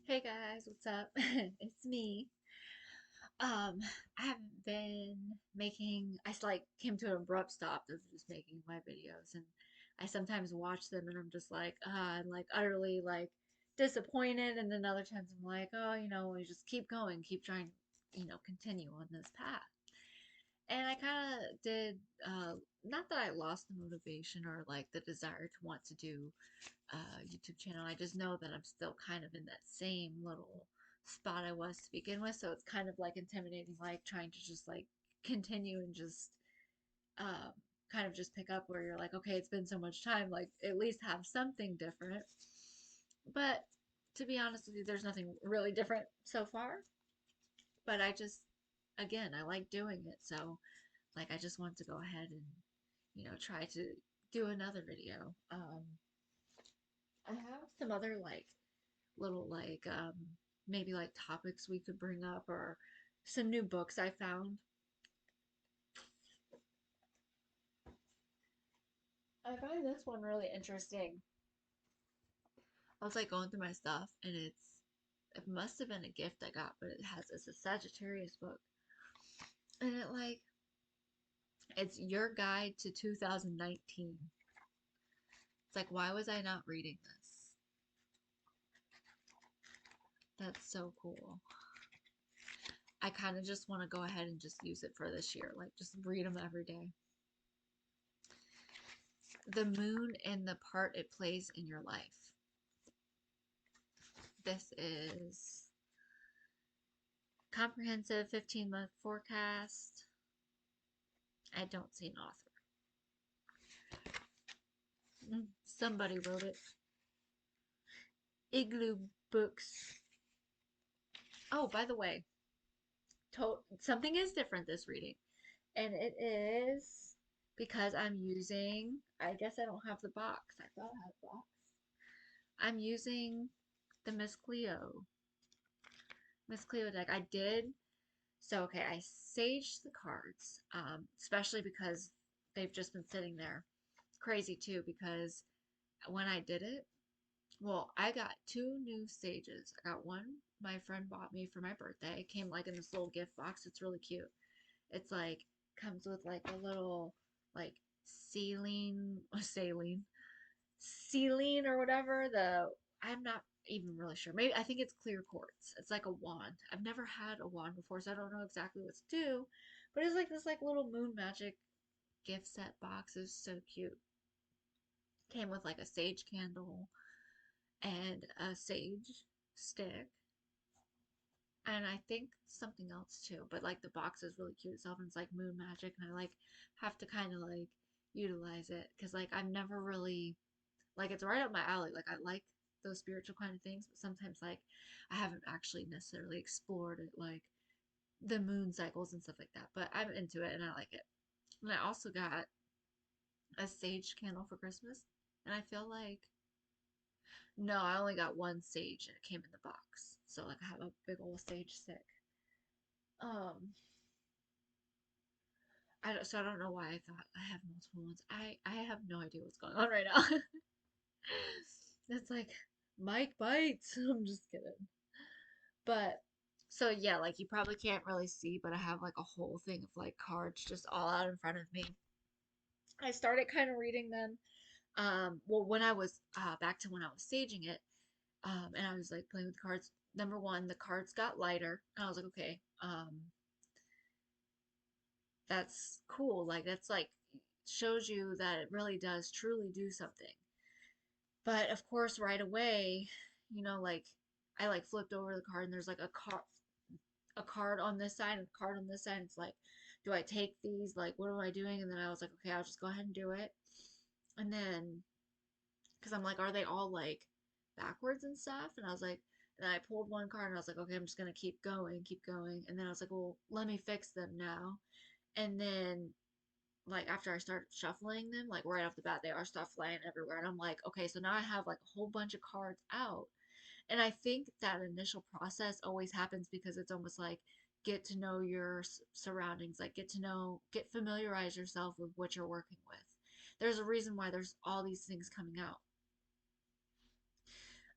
Hey guys, what's up? It's me. I haven't been making, like came to an abrupt stop of just making my videos, and I sometimes watch them and I'm just like, I'm like utterly like disappointed, and then other times I'm like, oh, we just keep going, keep trying, continue on this path. And I kind of did, not that I lost the motivation or like the desire to want to do YouTube channel. I just know that I'm still kind of in that same little spot I was to begin with. So it's kind of like intimidating, like trying to just like continue and just um, kind of just pick up where you're like, okay, it's been so much time, like at least have something different. But to be honest with you, there's nothing really different so far. But again, I like doing it. So like, I just want to go ahead and, try to do another video. I have some other like little like maybe like topics we could bring up or some new books I found. I find this one really interesting. I was like going through my stuff and it must have been a gift I got, but it's a Sagittarius book. And it's your guide to 2019. It's like, why was I not reading this? That's so cool. I kind of just want to go ahead and just use it for this year, like just read them every day. The moon and the part it plays in your life. This is comprehensive 15-month forecast. I don't see an author. Somebody wrote it. Igloo Books. Oh, by the way, something is different this reading. And it is because I'm using, I guess I don't have the box. I thought I had the box. I'm using the Miss Cleo deck. I did. So, okay, I saged the cards, especially because they've just been sitting there. Crazy too, because when I did it, well, I got two new sages. I got one my friend bought me for my birthday. It came like in this little gift box. It's really cute. It's like comes with like a little like ceiling or whatever. I'm not even really sure. Maybe I think it's clear quartz. It's like a wand. I've never had a wand before, so I don't know exactly what to do. But it's like this like little moon magic gift set box. Is so cute. Came with like a sage candle and a sage stick. And I think something else too. But like the box is really cute itself and it's like moon magic and I like have to kind of like utilize it because like I've never really like it's right up my alley. Like I like those spiritual kind of things, but sometimes like I haven't actually necessarily explored it like the moon cycles and stuff like that. But I'm into it and I like it. And I also got a sage candle for Christmas, and I feel like no, I only got one sage and it came in the box. So like I have a big old sage stick. Um, so I don't know why I thought I have multiple ones. I have no idea what's going on right now. It's like Mike bites. I'm just kidding. But so yeah, like you probably can't really see, but I have like a whole thing of like cards just all out in front of me. I started kind of reading them. Well, when I was back to when I was staging it, and I was like playing with cards. Number one, the cards got lighter, and I was like, okay, that's cool. Like that's like shows you that it really does truly do something. But of course, right away, like I like flipped over the card and there's like a card on this side and a card on this side. It's like, do I take these? Like, what am I doing? And then I was like, okay, I'll just go ahead and do it. And then, because I'm like, are they all like backwards and stuff? And I was like, and I pulled one card and I was like, okay, I'm just gonna keep going, keep going. And then I was like, well, let me fix them now. And then like after I start shuffling them, like right off the bat, they are stuff flying everywhere. And I'm like, okay, so now I have like a whole bunch of cards out. And I think that initial process always happens because it's almost like get to know your surroundings, like familiarize yourself with what you're working with. There's a reason why there's all these things coming out.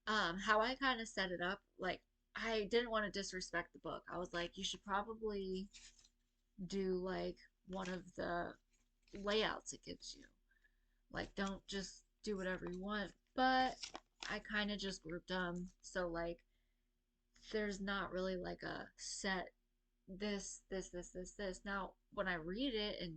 How I kind of set it up, like I didn't want to disrespect the book. I was like, you should probably do like one of the layouts it gives you. Like, don't just do whatever you want. But I kind of just grouped them. So, like, there's not really like a set this. Now, when I read it, and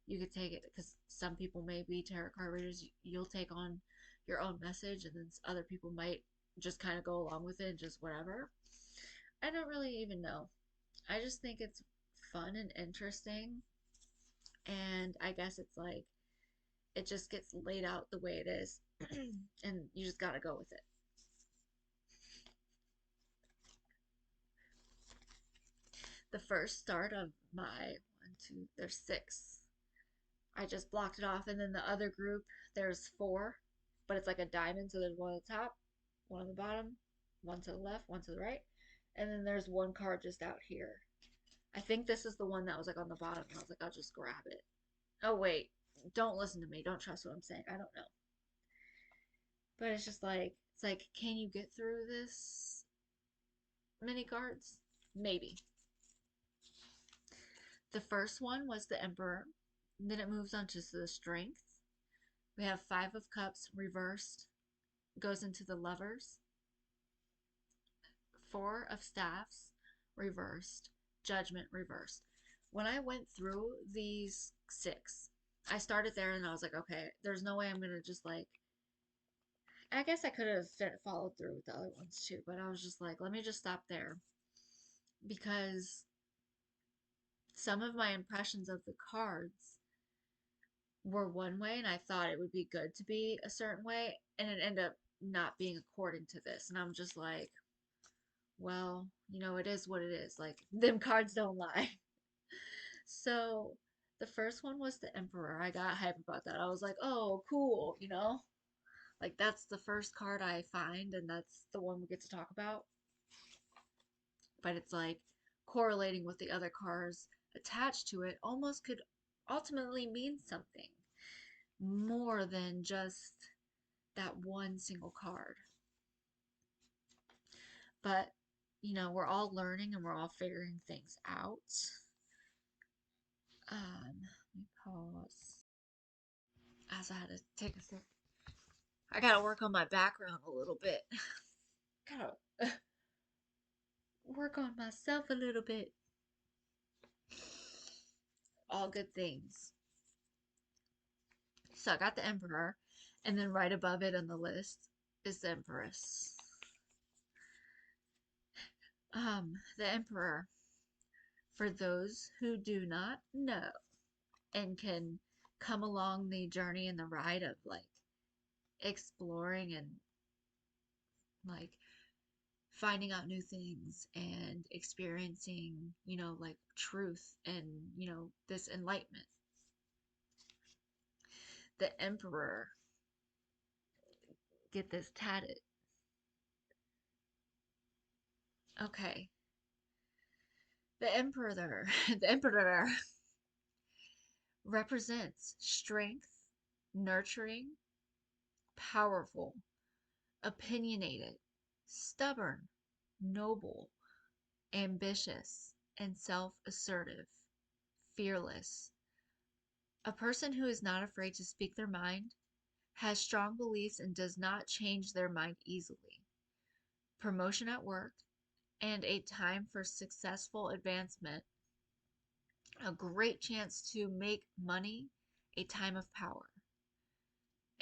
you could take it because some people may be tarot card readers, you'll take on your own message, and then other people might just kind of go along with it and just whatever. I don't really even know. I just think it's fun and interesting, and I guess it's like it just gets laid out the way it is, and you just gotta go with it. The first start of my one, two, there's six. I just blocked it off, and then the other group, there's four, but it's like a diamond, so there's one at the top, one on the bottom, one to the left, one to the right, and then there's one card just out here. I think this is the one that was like on the bottom, and I was like, I'll just grab it. Oh, wait, don't listen to me. Don't trust what I'm saying. I don't know. But it's like, can you get through this many cards? Maybe. The first one was the Emperor. Then it moves on to the Strength. We have Five of Cups reversed, goes into the Lovers. Four of Staffs reversed, Judgment reversed. When I went through these six, I started there and I was like, okay, there's no way I'm gonna just like. I guess I could have followed through with the other ones too, but I was just like, let me just stop there because some of my impressions of the cards were one way and I thought it would be good to be a certain way, and it ended up not being according to this. And I'm just like, well, it is what it is. Like, them cards don't lie. So the first one was the Emperor. I got hype about that. I was like, oh, cool. Like, that's the first card I find, and that's the one we get to talk about. But it's like correlating with the other cards attached to it almost could ultimately mean something more than just that one single card. But, we're all learning and we're all figuring things out. Let me pause. As I had to take a sip. I gotta work on my background a little bit. Gotta work on myself a little bit. All good things. So I got the Emperor, and then right above it on the list is the Empress. The Emperor, for those who do not know and can come along the journey and the ride of like exploring and like finding out new things and experiencing, like truth and, this enlightenment. The Emperor, get this tatted. Okay. The Emperor, the Emperor represents strength, nurturing, powerful, opinionated, stubborn, noble, ambitious, and self assertive, fearless. A person who is not afraid to speak their mind, has strong beliefs, and does not change their mind easily. Promotion at work, and a time for successful advancement. A great chance to make money, a time of power.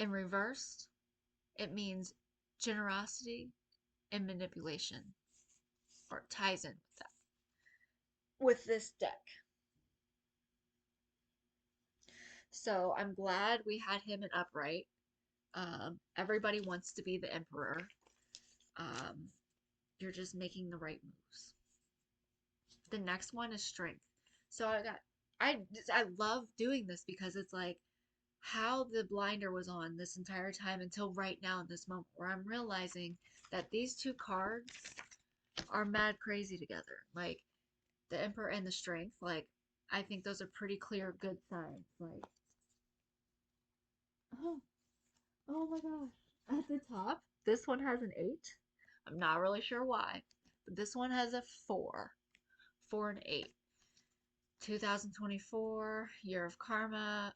In reverse, it means generosity and manipulation, or ties in with that. With this deck. So I'm glad we had him in upright. Everybody wants to be the emperor. Um, you're just making the right moves. The next one is strength. So I love doing this because it's like how the blinder was on this entire time until right now in this moment where I'm realizing that these two cards are mad crazy together. Like the Emperor and the Strength, like I think those are pretty clear good signs. Like oh, oh my gosh. At the top, This one has an 8. I'm not really sure why, but this one has a 4. 4 and 8. 2024, year of karma,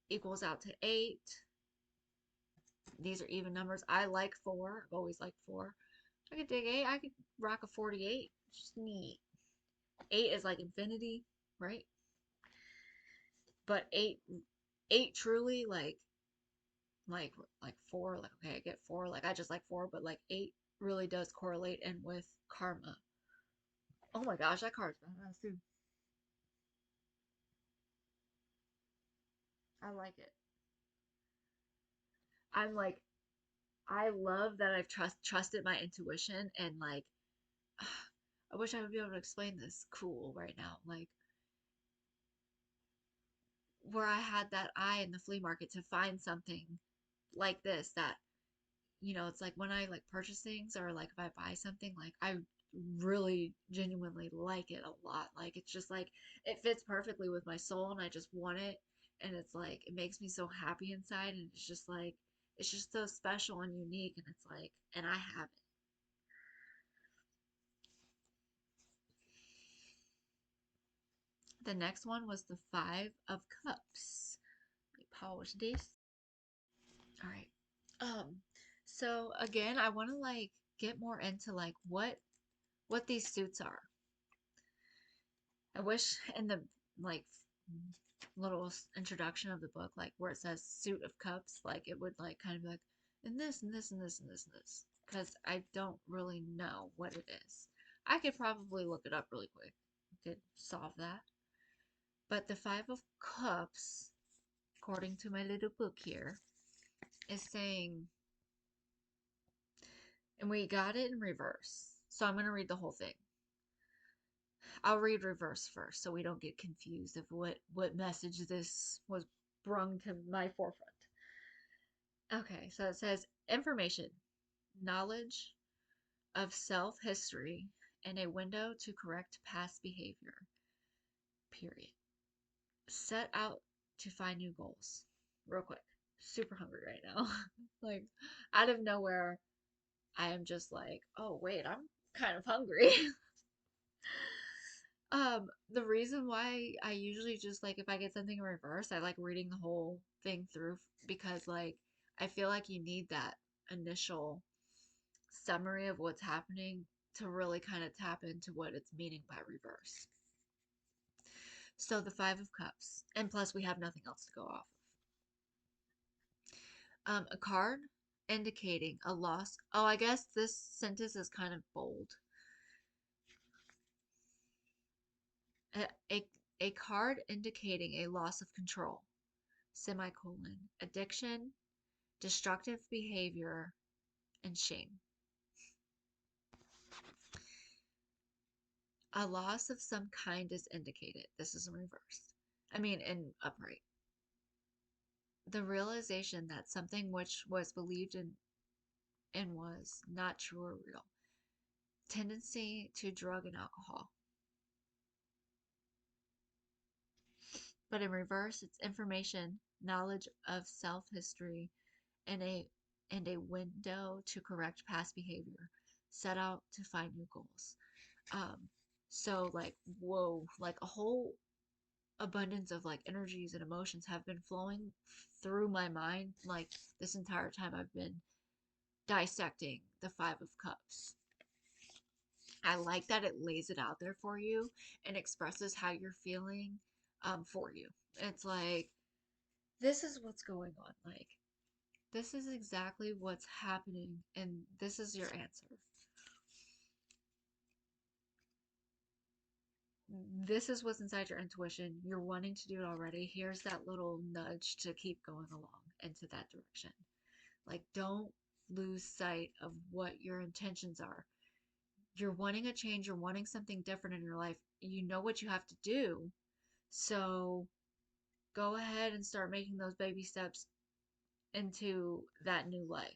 equals out to 8. These are even numbers. I like 4. I've always liked 4. I could dig 8. I could rock a 48. Just neat. 8 is like infinity, right? But 8 truly like like 4, like okay, I get 4, like I just like 4, but like 8 really does correlate in with karma. Oh my gosh, that card's badass too. I like it. I'm like, I love that I've trusted my intuition and like I wish I would be able to explain this cool right now. Like where I had that eye in the flea market to find something like this that it's like when I like purchase things or like if I buy something, like I really genuinely like it a lot. Like it's just like it fits perfectly with my soul and I just want it. And it's like it makes me so happy inside and it's just like it's just so special and unique and it's like and I have it. The next one was the Five of Cups. Let me polish this. All right. Um, so again, I want to like get more into like what these suits are. I wish in the like little introduction of the book, like where it says suit of cups, like it would like kind of be like and this and this and this and this and this, because I don't really know what it is. I could probably look it up really quick. Could solve that. But the Five of Cups, according to my little book here, is saying, and we got it in reverse. So I'm going to read the whole thing. I'll read reverse first so we don't get confused of what message this was brung to my forefront. Okay, so it says information, knowledge of self history, and a window to correct past behavior. Period. Set out to find new goals. Real quick. Super hungry right now. Like out of nowhere, I am just like, oh wait, I'm kind of hungry. The reason why I usually just like if I get something in reverse, I like reading the whole thing through because like I feel like you need that initial summary of what's happening to really kind of tap into what it's meaning by reverse. So the Five of Cups, and plus we have nothing else to go off of. A card indicating a loss. Oh, I guess this sentence is kind of bold. A, a, a card indicating a loss of control, semicolon, addiction, destructive behavior, and shame. A loss of some kind is indicated. This is in reverse. I mean, in upright. The realization that something which was believed in and was not true or real. Tendency to drug and alcohol. But in reverse, it's information, knowledge of self history, and a window to correct past behavior. Set out to find new goals. Um, so like whoa, like a whole abundance of like energies and emotions have been flowing through my mind like this entire time I've been dissecting the Five of Cups. I like that it lays it out there for you and expresses how you're feeling for you. It's like this is what's going on. Like this is exactly what's happening and this is your answer. This is what's inside your intuition. You're wanting to do it already. Here's that little nudge to keep going along into that direction. Like, don't lose sight of what your intentions are. You're wanting a change, you're wanting something different in your life. You know what you have to do. So go ahead and start making those baby steps into that new life.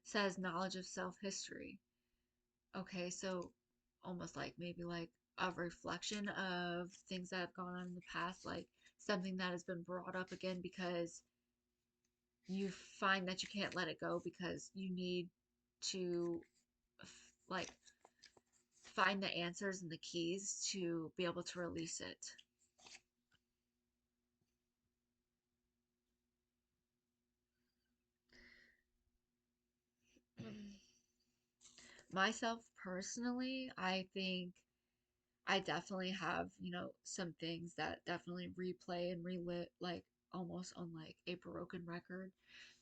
Says knowledge of self history. Okay, so almost like maybe like a reflection of things that have gone on in the past, like something that has been brought up again because you find that you can't let it go because you need to like find the answers and the keys to be able to release it. Myself personally, I think I definitely have, some things that definitely replay and relit like almost on like a broken record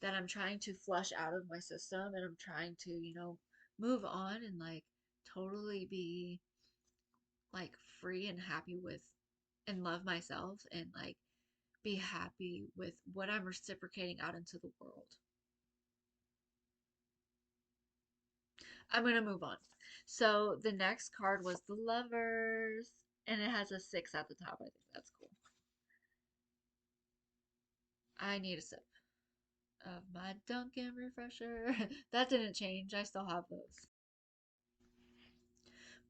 that I'm trying to flush out of my system and I'm trying to, move on and like totally be like free and happy with and love myself and like be happy with what I'm reciprocating out into the world. I'm gonna move on. So the next card was the Lovers, and it has a 6 at the top. I think that's cool. I need a sip of my Dunkin' refresher. That didn't change. I still have those.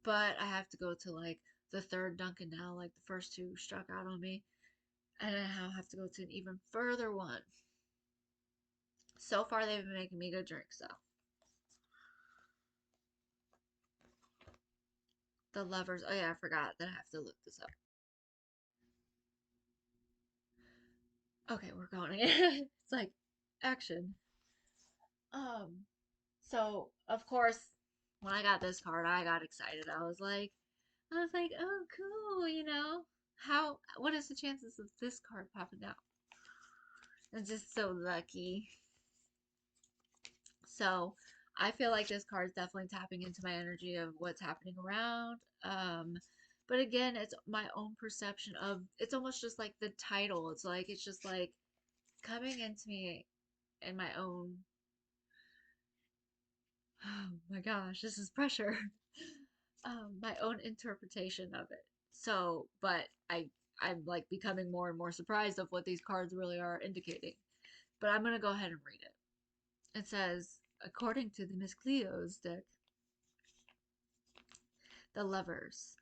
But I have to go to like the third Dunkin' now. Like the first two struck out on me. And I now have to go to an even further one. So far, they've been making me good drinks, so. The Lovers. Oh, yeah, I forgot that I have to look this up. Okay, we're going again. It's like action. Um, so of course, when I got this card, I got excited. I was like, oh, cool, what is the chances of this card popping out? I'm just so lucky. So I feel like this card is definitely tapping into my energy of what's happening around. But again, it's my own perception of it's almost just like the title. It's just like coming into me in my own oh my gosh, this is pressure. My own interpretation of it. So, but I'm like becoming more and more surprised of what these cards really are indicating. But I'm gonna go ahead and read it. It says, according to the Miss Cleo's deck, the Lovers,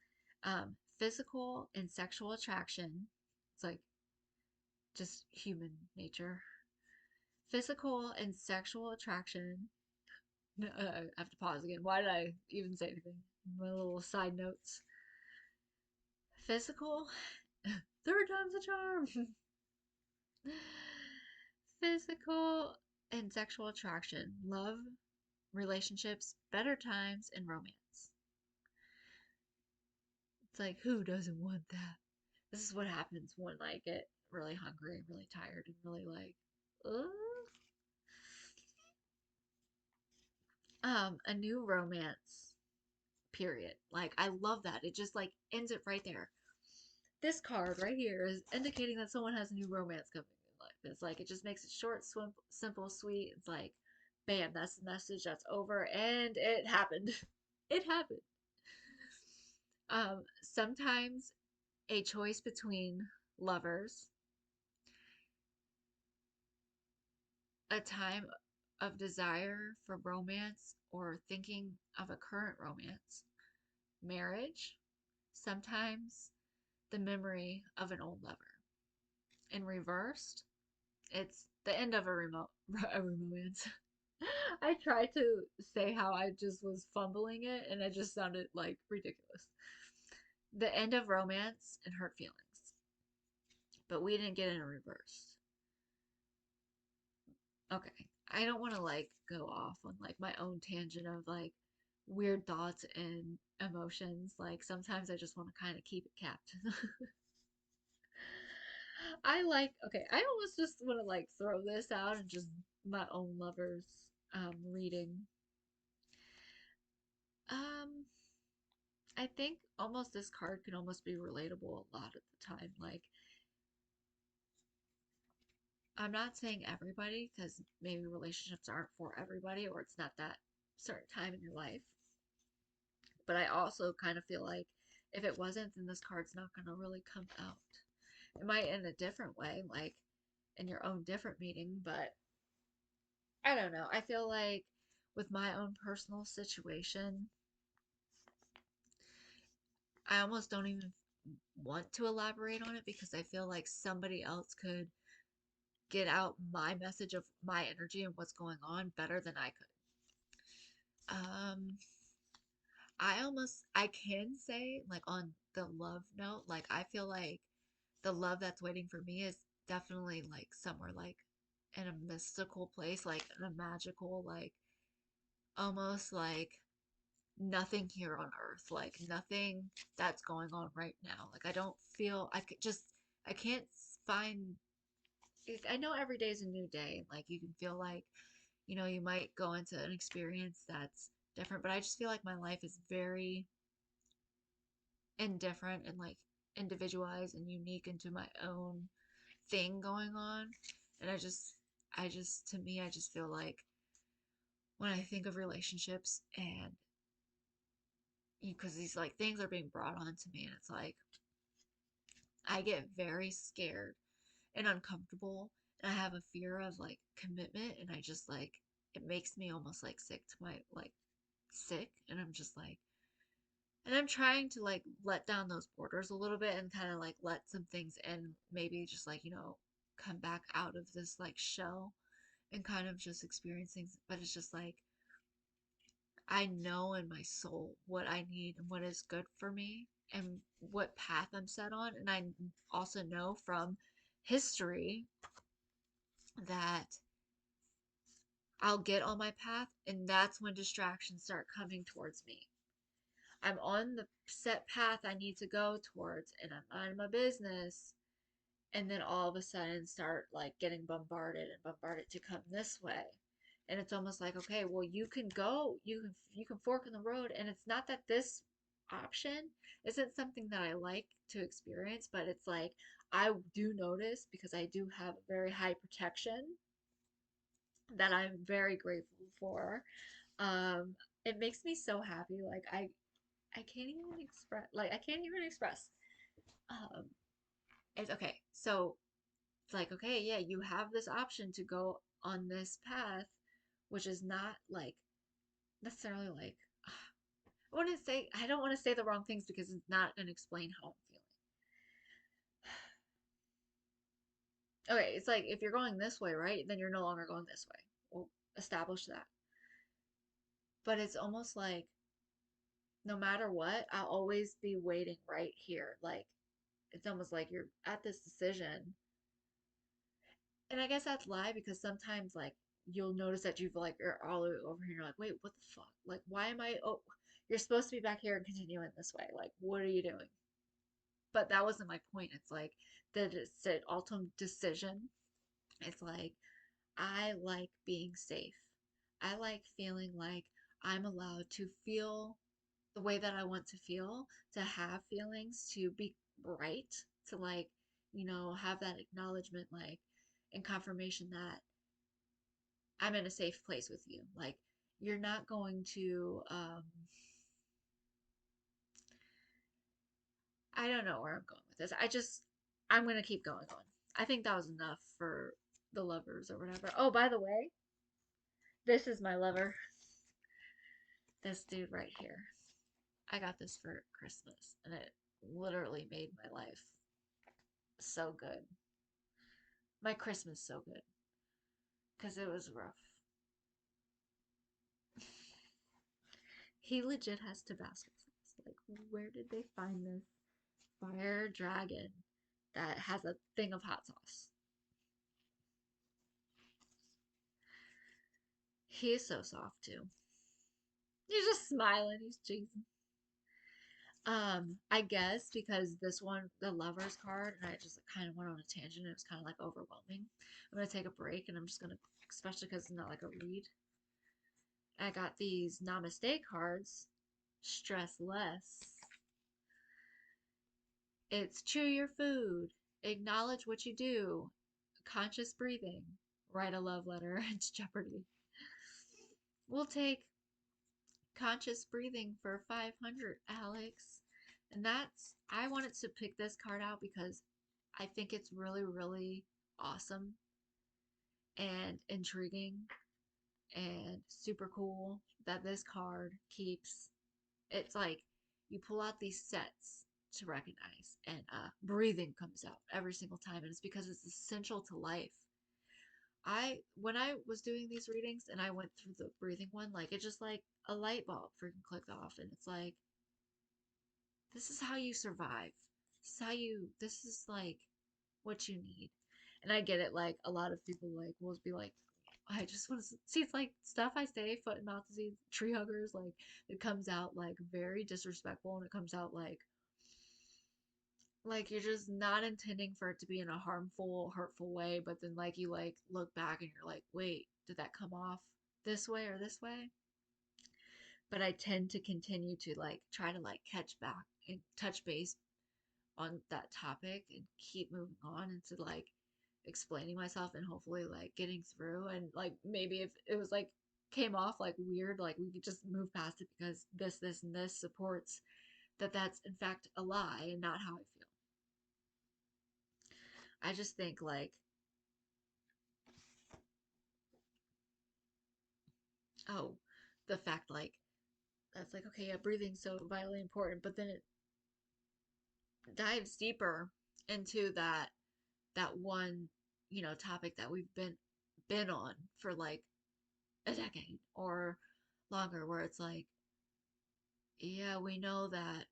physical and sexual attraction. It's like just human nature. Physical and sexual attraction. I have to pause again. Why did I even say anything? My little side notes. Physical, third time's a charm. Physical and sexual attraction, love, relationships, better times, and romance. It's like, who doesn't want that? This is what happens when I get really hungry and really tired and really like, ugh. A new romance, period. Like, I love that. It just like ends it right there. This card right here is indicating that someone has a new romance coming in life. It's like it just makes it short, simple, sweet. It's like, bam, that's the message. That's over, and it happened. It happened. Sometimes a choice between lovers, a time of desire for romance, or thinking of a current romance, marriage, sometimes the memory of an old lover. In reversed, it's the end of a remote a romance. I tried to say how I just was fumbling it and it just sounded like ridiculous. The end of romance and hurt feelings. But we didn't get in a reverse. Okay. I don't want to like go off on like my own tangent of like weird thoughts and emotions. Like sometimes I just want to kind of keep it capped. Okay, I almost just want to like throw this out and just my own lovers reading. Um I think almost this card can almost be relatable a lot of the time. Like I'm not saying everybody because maybe relationships aren't for everybody or it's not that certain time in your life. But I also kind of feel like if it wasn't, then this card's not going to really come out. It might in a different way, like in your own different meaning, but I don't know. I feel like with my own personal situation, I almost don't even want to elaborate on it because I feel like somebody else could get out my message of my energy and what's going on better than I could. I can say like on the love note, like I feel like the love that's waiting for me is definitely like somewhere like in a mystical place, like in a magical, like almost like nothing here on earth, like nothing that's going on right now. Like I don't feel I could just I can't find I know every day is a new day. Like you can feel like, you might go into an experience that's different, but I just feel like my life is very indifferent and like individualized and unique into my own thing going on. And to me, I just feel like when I think of relationships and because these like things are being brought on to me, and it's like I get very scared and uncomfortable, and I have a fear of like commitment, and I just like it makes me almost like sick to my like sick, and I'm just like, and I'm trying to like let down those borders a little bit and kind of like let some things in, maybe just like, come back out of this like shell and kind of just experience things. But it's just like, I know in my soul what I need and what is good for me and what path I'm set on. And I also know from history that I'll get on my path, and that's when distractions start coming towards me. I'm on the set path I need to go towards, and I'm on my business, and then all of a sudden start like getting bombarded and bombarded to come this way. And it's almost like, okay, well, you can fork in the road, and it's not that this option isn't something that I like to experience, but it's like I do notice because I do have very high protection that I'm very grateful for. Um, it makes me so happy. Like I can't even express. Like I can't even express. Um, it's okay. So it's like, okay, yeah, you have this option to go on this path, which is not like necessarily like I don't want to say the wrong things because it's not gonna explain how I'm feeling. Okay, it's like if you're going this way, right, then you're no longer going this way. We'll establish that. But it's almost like no matter what, I'll always be waiting right here. Like it's almost like you're at this decision. And I guess that's lie because sometimes like you'll notice that you're all the way over here. You're like, wait, what the fuck? Like, why am I? Oh, you're supposed to be back here and continuing this way. Like, what are you doing? But that wasn't my point. It's like the ultimate decision. It's like I like being safe. I like feeling like I'm allowed to feel the way that I want to feel, to have feelings, to be right, to like, have that acknowledgement, like, and confirmation that I'm in a safe place with you. Like, you're not going to, I don't know where I'm going with this. I'm going to keep going on. I think that was enough for the lovers or whatever. Oh, by the way, this is my lover. This dude right here. I got this for Christmas, and it literally made my life so good. My Christmas so good because it was rough. He legit has Tabasco sauce. Like, where did they find this fire dragon that has a thing of hot sauce? He is so soft too. He's just smiling. He's cheesing. I guess because this one, the lovers card, and I just kind of went on a tangent. It was kind of like overwhelming. I'm gonna take a break, and I'm just gonna, especially because it's not like a read. I got these Namaste cards. Stress less. It's chew your food. Acknowledge what you do. Conscious breathing. Write a love letter. It's Jeopardy. We'll take conscious breathing for 500, Alex. And I wanted to pick this card out because I think it's really, really awesome and intriguing and super cool that this card keeps. It's like you pull out these sets to recognize, and breathing comes out every single time, and it's because it's essential to life. When I was doing these readings and I went through the breathing one, like it just like a light bulb freaking clicked off, and it's like this is how you survive. This is like what you need. And I get it, like a lot of people like will be like, I just want to see, it's like stuff I say, foot and mouth disease, tree huggers, like it comes out like very disrespectful, and it comes out like you're just not intending for it to be in a harmful, hurtful way, but then like you like look back and you're like, wait, did that come off this way or this way? But I tend to continue to like try to like catch back and touch base on that topic and keep moving on into like explaining myself and hopefully like getting through, and like maybe if it was like came off like weird, like we could just move past it because this and this supports that that's in fact a lie and not how I feel. I just think like, oh, the fact like that's like, okay, yeah, breathing's so vitally important, but then it dives deeper into that one, topic that we've been on for like a decade or longer, where it's like, yeah, we know that,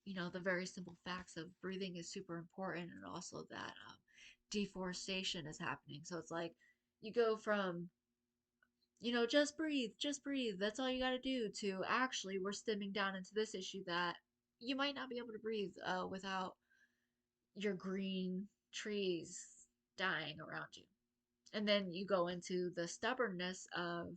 the very simple facts of breathing is super important, and also that deforestation is happening. So it's like you go from, just breathe, that's all you got to do, to actually we're stemming down into this issue that you might not be able to breathe without your green trees dying around you. And then you go into the stubbornness of,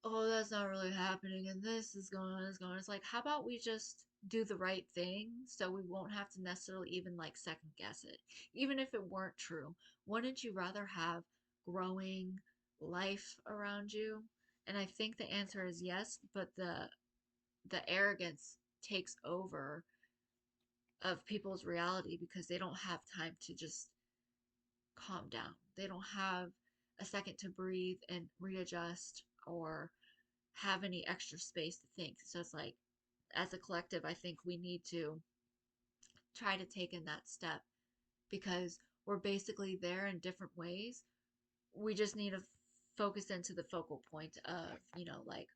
oh, that's not really happening, and this is going on, is going on. It's like, how about we just do the right thing so we won't have to necessarily even like second guess it, even if it weren't true? Wouldn't you rather have growing life around you? And I think the answer is yes, but the arrogance takes over of people's reality because they don't have time to just calm down. They don't have a second to breathe and readjust or have any extra space to think. So it's like, as a collective, I think we need to try to take in that step because we're basically there in different ways. We just need to focus into the focal point of, like,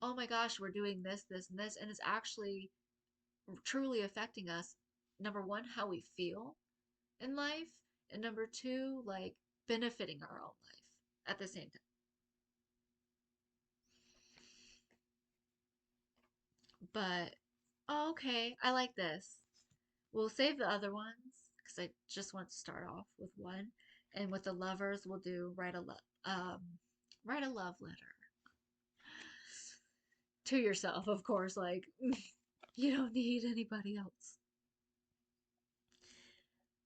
oh my gosh, we're doing this, this, and this, and it's actually truly affecting us. Number one, how we feel in life, and number two, like benefiting our own life at the same time. But oh, okay, I like this. We'll save the other ones because I just want to start off with one. And with the lovers, we'll do write a love letter to yourself, of course. Like you don't need anybody else.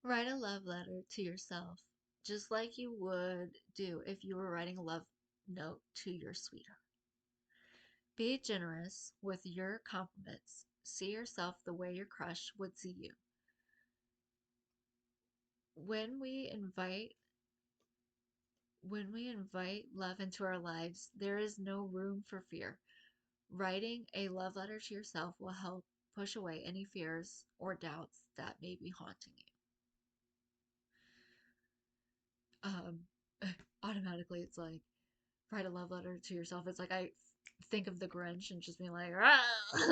Write a love letter to yourself, just like you would do if you were writing a love note to your sweetheart. Be generous with your compliments. See yourself the way your crush would see you. When we invite When we invite love into our lives, there is no room for fear. Writing a love letter to yourself will help push away any fears or doubts that may be haunting you. Automatically, it's like write a love letter to yourself. It's like I think of the Grinch and just being like, ah!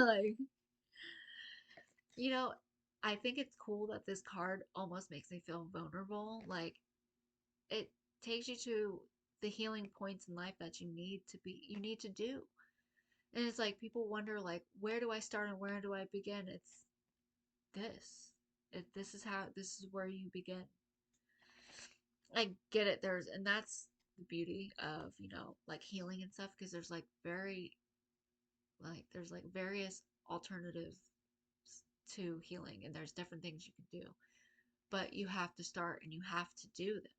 like, you know, I think it's cool that this card almost makes me feel vulnerable. Like, it takes you to the healing points in life that you need to do. And it's like people wonder like where do I start and where do I begin? It's this. This is where you begin. I get it. And that's the beauty of, like healing and stuff, because there's like various alternatives to healing, and there's different things you can do. But you have to start and you have to do them.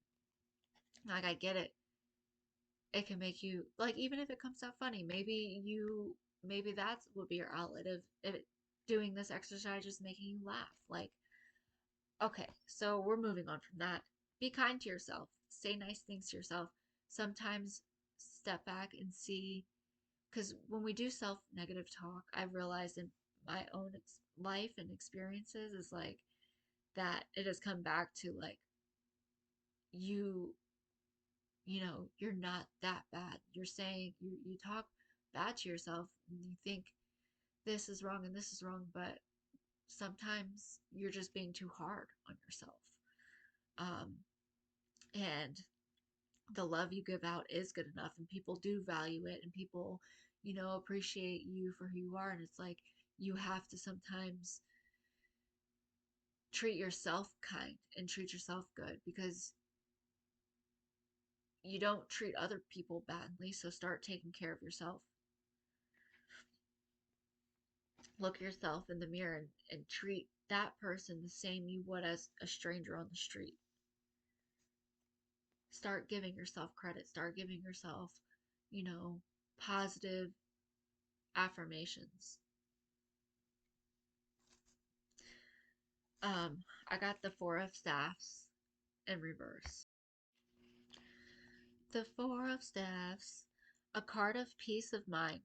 Like I get it. It can make you like, even if it comes out funny, maybe that's would be your outlet of it, doing this exercise just making you laugh. Like, okay, so we're moving on from that. Be kind to yourself. Say nice things to yourself. Sometimes step back and see, because when we do self negative talk, I've realized in my own life and experiences is like that it has come back to like you you know, you're not that bad. You're saying you talk bad to yourself and you think this is wrong and this is wrong, but sometimes you're just being too hard on yourself. Um, and the love you give out is good enough, and people do value it, and people, you know, appreciate you for who you are. And it's like you have to sometimes treat yourself kind and treat yourself good because you don't treat other people badly. So start taking care of yourself. Look yourself in the mirror and treat that person the same you would as a stranger on the street. Start giving yourself credit. Start giving yourself, you know, positive affirmations. I got the Four of Staffs in reverse. The Four of Staffs, a card of peace of mind,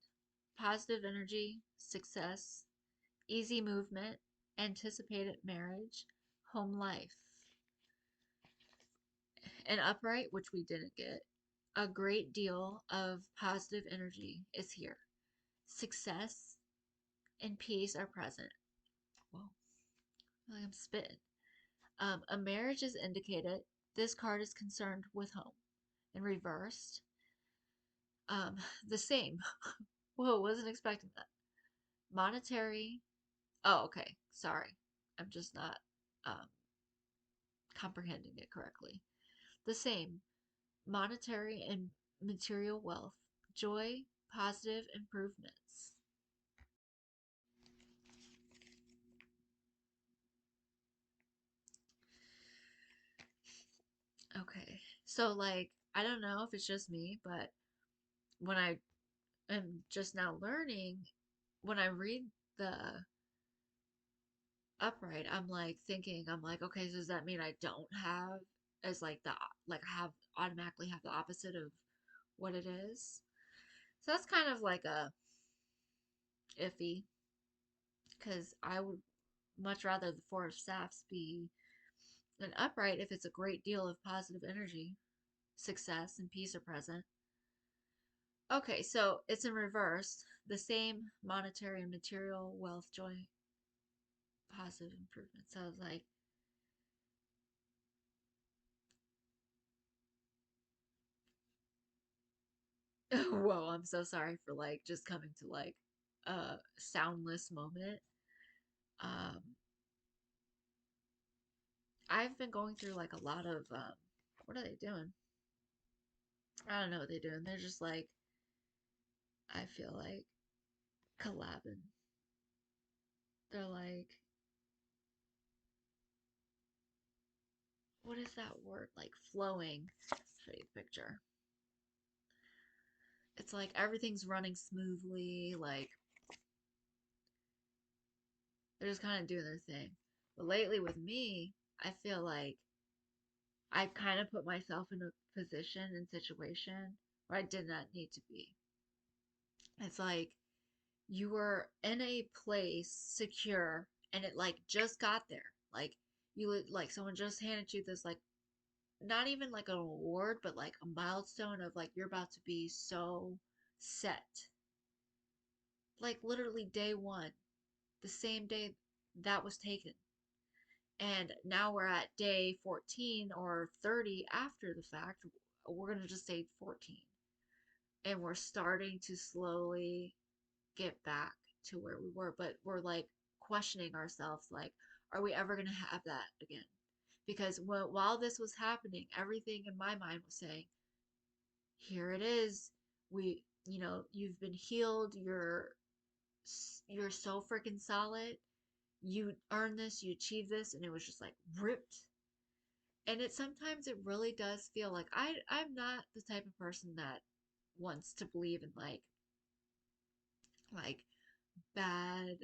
positive energy, success, easy movement, anticipated marriage, home life. An upright, which we didn't get. A great deal of positive energy is here. Success and peace are present. Whoa, like I'm spitting. A marriage is indicated. This card is concerned with home. In reversed, um, the same. Whoa, wasn't expecting that. Monetary. Oh, okay. Sorry. I'm just not um, comprehending it correctly. The same. Monetary and material wealth. Joy, positive improvements. Okay. So, like, I don't know if it's just me, but when I am just now learning, when I read the upright, I'm like thinking, I'm like, okay, so does that mean I don't have as like like I have automatically have the opposite of what it is? So that's kind of like a iffy because I would much rather the Four of Staffs be an upright if it's a great deal of positive energy, success, and peace are present. Okay, so it's in reverse. The same monetary and material wealth, joy, positive improvement. So I was like, whoa, I'm so sorry for like just coming to like a soundless moment. Um, I've been going through like a lot of what are they doing? I don't know what they're doing. They're just like I feel like collabing. They're like, what is that word? Like flowing. I'll show you the picture. It's like everything's running smoothly. Like they're just kind of doing their thing. But lately with me, I feel like I've kind of put myself in a position and situation where I did not need to be. It's like you were in a place secure and it like just got there. Like like someone just handed you this like not even like an award, but like a milestone of like you're about to be so set. Like literally day one, the same day that was taken. And now we're at day 14 or 30 after the fact. We're going to just say 14. And we're starting to slowly get back to where we were. But we're like questioning ourselves like, are we ever going to have that again? Because while this was happening, everything in my mind was saying, here it is. You know, you've been healed. You're so freaking solid. You earned this, you achieved this, and it was just like ripped. And it sometimes it really does feel like I'm not the type of person that wants to believe in like bad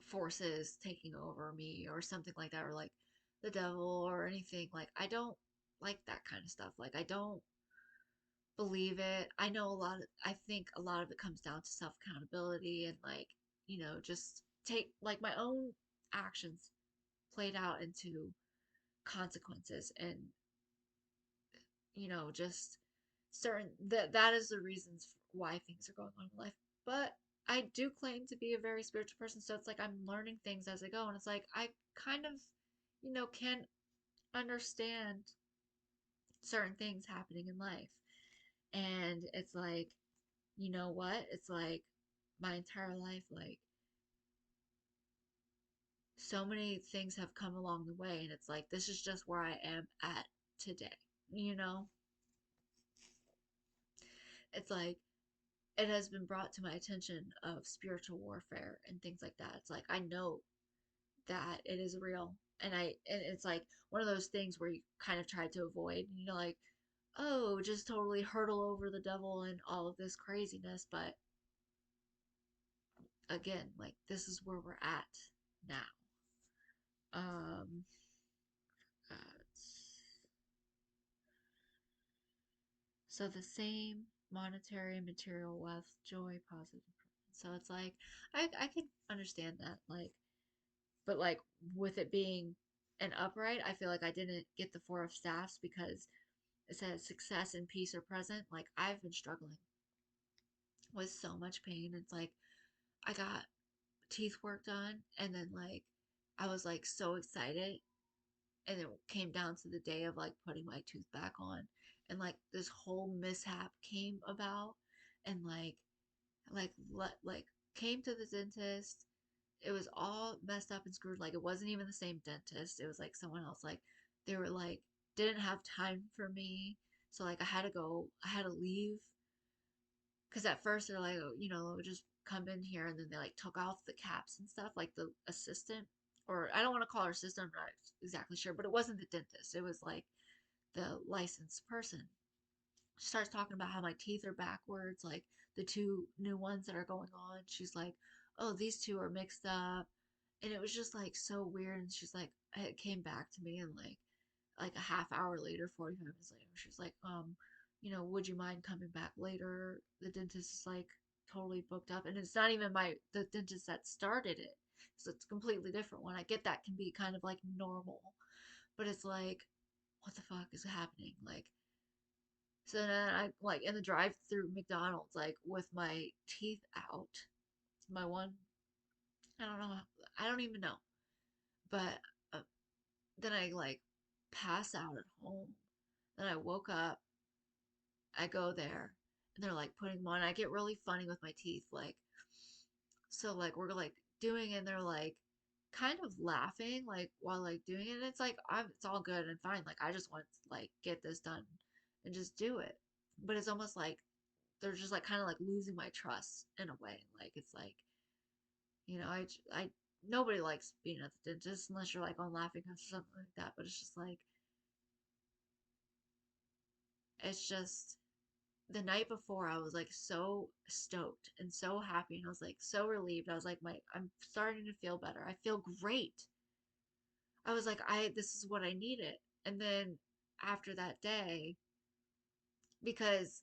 forces taking over me or something like that or like the devil or anything. Like I don't like that kind of stuff. Like I don't believe it. I know I think a lot of it comes down to self accountability and like, just take like my own actions played out into consequences and, just that is the reasons why things are going on in life. But I do claim to be a very spiritual person, so it's like I'm learning things as I go, and it's like I kind of, can understand certain things happening in life. And it's like, you know what? It's like my entire life, like so many things have come along the way, and it's like this is just where I am at today. You know, it's like it has been brought to my attention of spiritual warfare and things like that. It's like I know that it is real, and it's like one of those things where you kind of try to avoid, like, oh, just totally hurdle over the devil and all of this craziness, but again, like this is where we're at now. Um, uh, so the same monetary and material wealth, joy, positive. So it's like I can understand that, like, but like with it being an upright, I feel like I didn't get the four of staffs because it says success and peace are present. Like I've been struggling with so much pain. It's like I got teeth work done, and then like I was like so excited, and it came down to the day of like putting my tooth back on, and like this whole mishap came about, and like came to the dentist. It was all messed up and screwed. Like it wasn't even the same dentist. It was like someone else. Like they were like didn't have time for me, so like I had to leave because at first they're like, oh, just come in here, and then they like took off the caps and stuff, like the assistant, or I don't want to call her assistant, I'm not exactly sure, but it wasn't the dentist, it was like the licensed person. She starts talking about how my teeth are backwards, like the two new ones that are going on. She's like, oh, these two are mixed up, and it was just like so weird. And she's like, it came back to me, and like a half hour later, 45 minutes later, she's like, would you mind coming back later? The dentist is like totally booked up. And it's not even the dentist that started it. So it's a completely different one. I get that can be kind of like normal, but it's like, what the fuck is happening? Like, so then I like in the drive through McDonald's, like with my teeth out, my one, I don't know, I don't even know. But uh, then I like pass out at home. Then I woke up, I go there, and they're like putting them on. I get really funny with my teeth, like so like we're like doing it, and they're like kind of laughing like while like doing it. And it's like it's all good and fine. Like I just want to like get this done and just do it. But it's almost like they're just like kind of like losing my trust in a way. Like it's like I nobody likes being at the dentist unless you're like on laughing or something like that. But it's just like it's just the night before I was like so stoked and so happy, and I was like so relieved. I was like I'm starting to feel better. I feel great. I was like I this is what I needed. And then after that day, because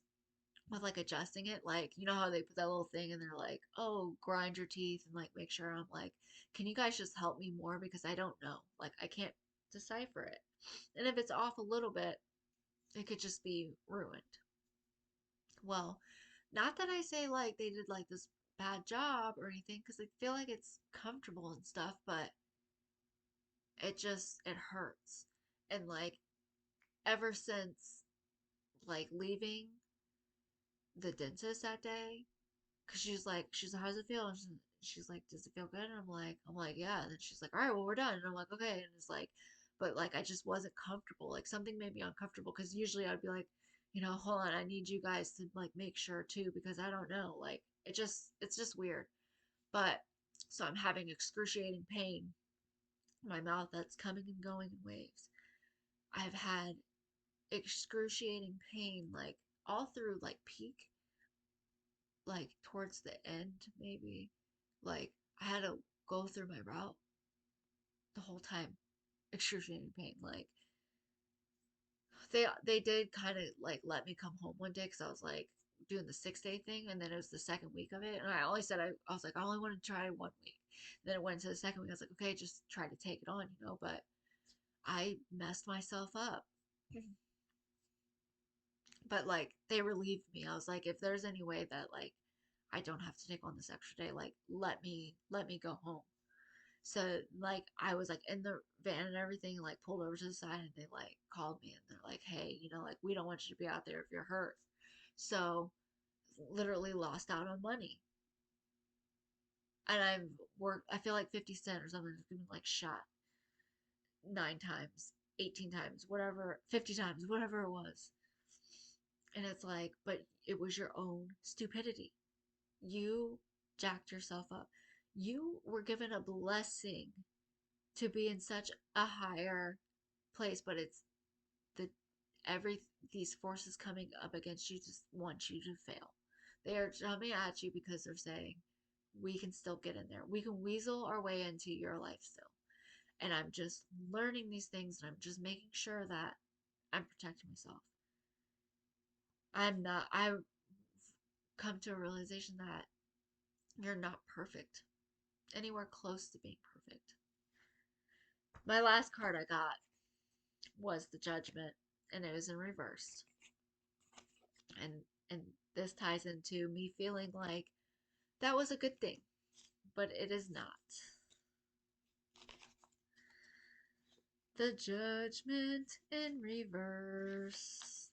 with like adjusting it, like how they put that little thing and they're like, "Oh, grind your teeth and like make sure." I'm like, "Can you guys just help me more because I don't know. Like I can't decipher it. And if it's off a little bit, it could just be ruined." Well, not that I say like they did like this bad job or anything, because I feel like it's comfortable and stuff, but it hurts. And like ever since like leaving the dentist that day, because she's like, how's it feel? And she's like, does it feel good? And I'm like, yeah. And then she's like, all right, well, we're done. And I'm like, okay. And it's like, but like, I just wasn't comfortable. Like something made me uncomfortable because usually I'd be like, hold on, I need you guys to like make sure too, because I don't know. Like it's just weird. But so I'm having excruciating pain in my mouth that's coming and going in waves. I've had excruciating pain like all through like peak, like towards the end maybe. Like I had to go through my route the whole time, excruciating pain. Like they did kind of like let me come home one day because I was like doing the 6 day thing, and then it was the second week of it, and I only said I was like I only want to try 1 week. Then it went to the second week. I was like, okay, just try to take it on, but I messed myself up. But like they relieved me. I was like, if there's any way that like I don't have to take on this extra day, like let me go home. So like I was like in the van and everything, like pulled over to the side, and they like called me and they're like, hey, like we don't want you to be out there if you're hurt. So literally lost out on money. And I've worked, I feel like 50 cent or something has been like shot 9 times, 18 times, whatever, 50 times, whatever it was. And it's like, but it was your own stupidity. You jacked yourself up. You were given a blessing to be in such a higher place, but it's the every these forces coming up against you just want you to fail. They are coming at you because they're saying, we can still get in there. We can weasel our way into your life still. And I'm just learning these things, and I'm just making sure that I'm protecting myself. I've come to a realization that you're not perfect, anywhere close to being perfect. My last card I got was the Judgment, and it was in reverse. And this ties into me feeling like that was a good thing, but it is not. The Judgment in reverse.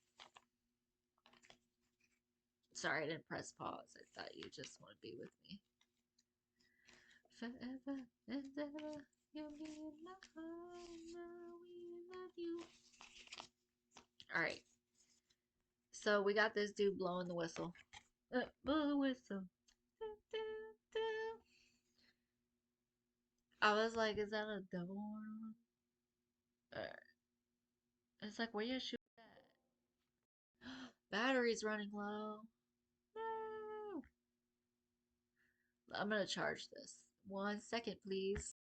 Sorry, I didn't press pause. I thought you just want to be with me. Forever and ever, you'll be in my heart. Now we love you. All right. So we got this dude blowing the whistle. Blow the whistle. I was like, is that a double horn? It's like, where you shoot at? Battery's running low. No. I'm gonna charge this. 1 second, please.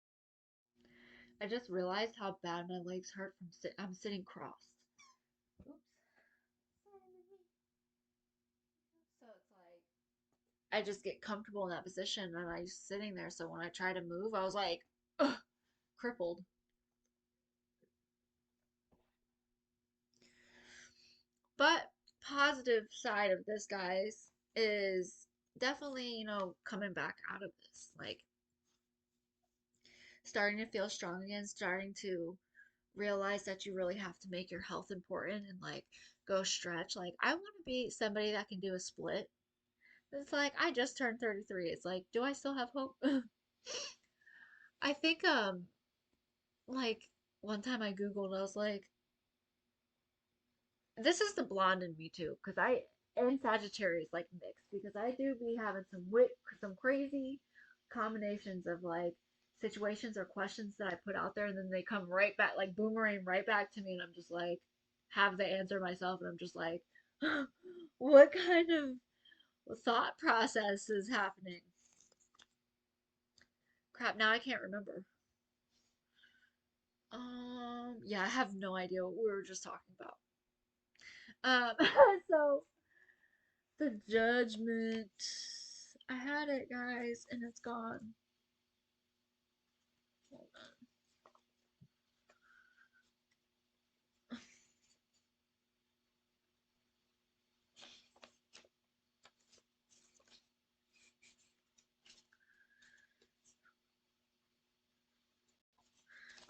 I just realized how bad my legs hurt from I'm sitting crossed. Oops. So it's like I just get comfortable in that position and I'm just sitting there. So when I try to move, I was like, ugh, crippled. But positive side of this, guys, is definitely, coming back out of this. Like starting to feel strong again, starting to realize that you really have to make your health important and like go stretch. Like I want to be somebody that can do a split. It's like I just turned 33. It's like, do I still have hope? I think like one time I googled, I was like, this is the blonde in me too, because I and Sagittarius like mixed because I do be having some crazy combinations of like situations or questions that I put out there, and then they come right back, like boomerang right back to me, and I'm just like have the answer myself, and I'm just like, what kind of thought process is happening? Crap, now I can't remember. Yeah, I have no idea what we were just talking about. So the Judgment. I had it, guys, and it's gone. Hold on.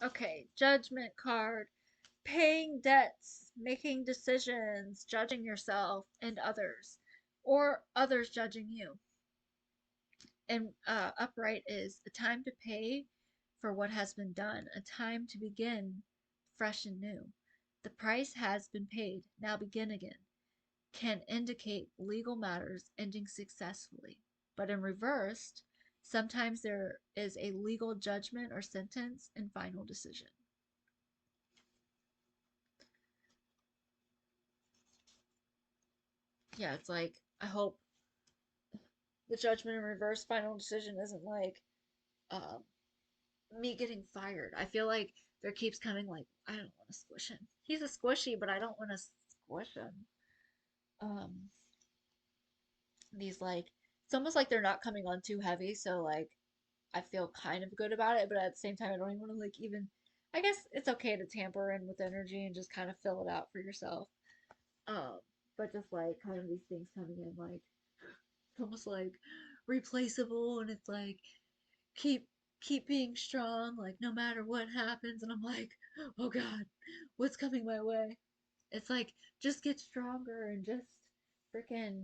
Okay, Judgment card. Paying debts, making decisions, judging yourself and others, or others judging you. And upright is a time to pay for what has been done, a time to begin fresh and new. The price has been paid, now begin again. Can indicate legal matters ending successfully. But in reversed, sometimes there is a legal judgment or sentence and final decision. Yeah, it's like, I hope the judgment in reverse final decision isn't like um, me getting fired. I feel like there keeps coming like, I don't want to squish him. He's a squishy, but I don't want to squish him. Um, these like it's almost like they're not coming on too heavy, so like I feel kind of good about it, but at the same time I don't even want to like even I guess it's okay to tamper in with energy and just kind of fill it out for yourself. Um, but just like kind of these things coming in like it's almost like replaceable and it's like keep keep being strong like no matter what happens and I'm like, "Oh God, what's coming my way?" It's like just get stronger and just freaking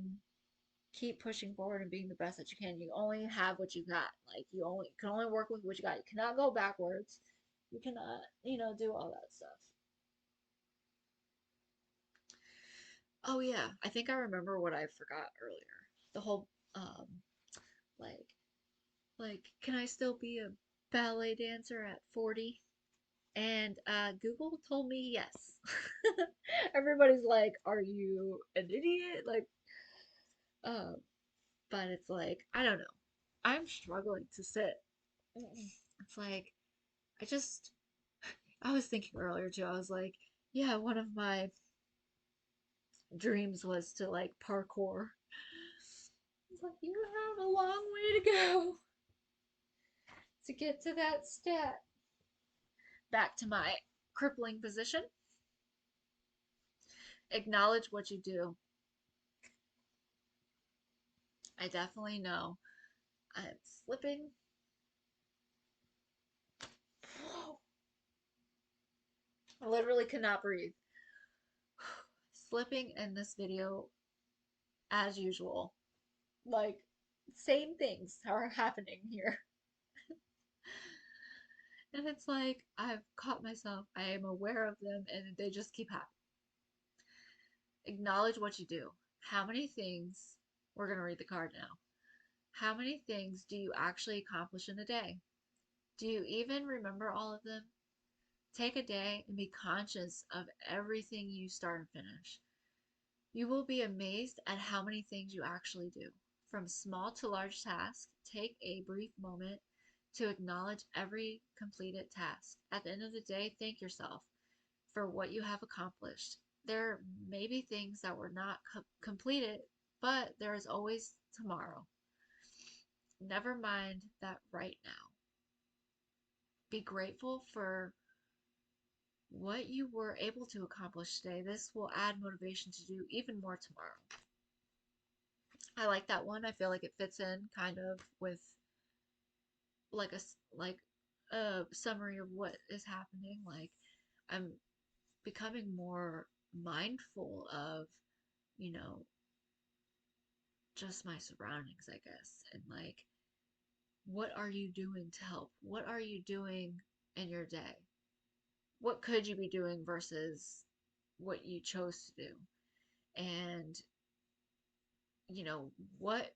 keep pushing forward and being the best that you can. You only have what you got. Like you can only work with what you got. You cannot go backwards. You cannot, do all that stuff. Oh yeah, I think I remember what I forgot earlier. The whole like can I still be a ballet dancer at 40? And Google told me yes. Everybody's like, "Are you an idiot?" Like, uh, but it's like I don't know. I'm struggling to sit. It's like I just I was thinking earlier too. I was like, yeah, one of my dreams was to like parkour. It's like you have a long way to go to get to that stat. Back to my crippling position. Acknowledge what you do. I definitely know I'm slipping. I literally cannot breathe. Slipping in this video as usual. Like, same things are happening here. And it's like, I've caught myself, I am aware of them, and they just keep happening. Acknowledge what you do. How many things, we're going to read the card now. How many things do you actually accomplish in a day? Do you even remember all of them? Take a day and be conscious of everything you start and finish. You will be amazed at how many things you actually do. From small to large tasks, take a brief moment to acknowledge every completed task. At the end of the day, thank yourself for what you have accomplished. There may be things that were not completed, but there is always tomorrow. Never mind that right now. Be grateful for what you were able to accomplish today. This will add motivation to do even more tomorrow. I like that one. I feel like it fits in kind of with like a like a summary of what is happening. Like I'm becoming more mindful of, you know, just my surroundings, I guess, and like what are you doing to help? What are you doing in your day? What could you be doing versus what you chose to do? And what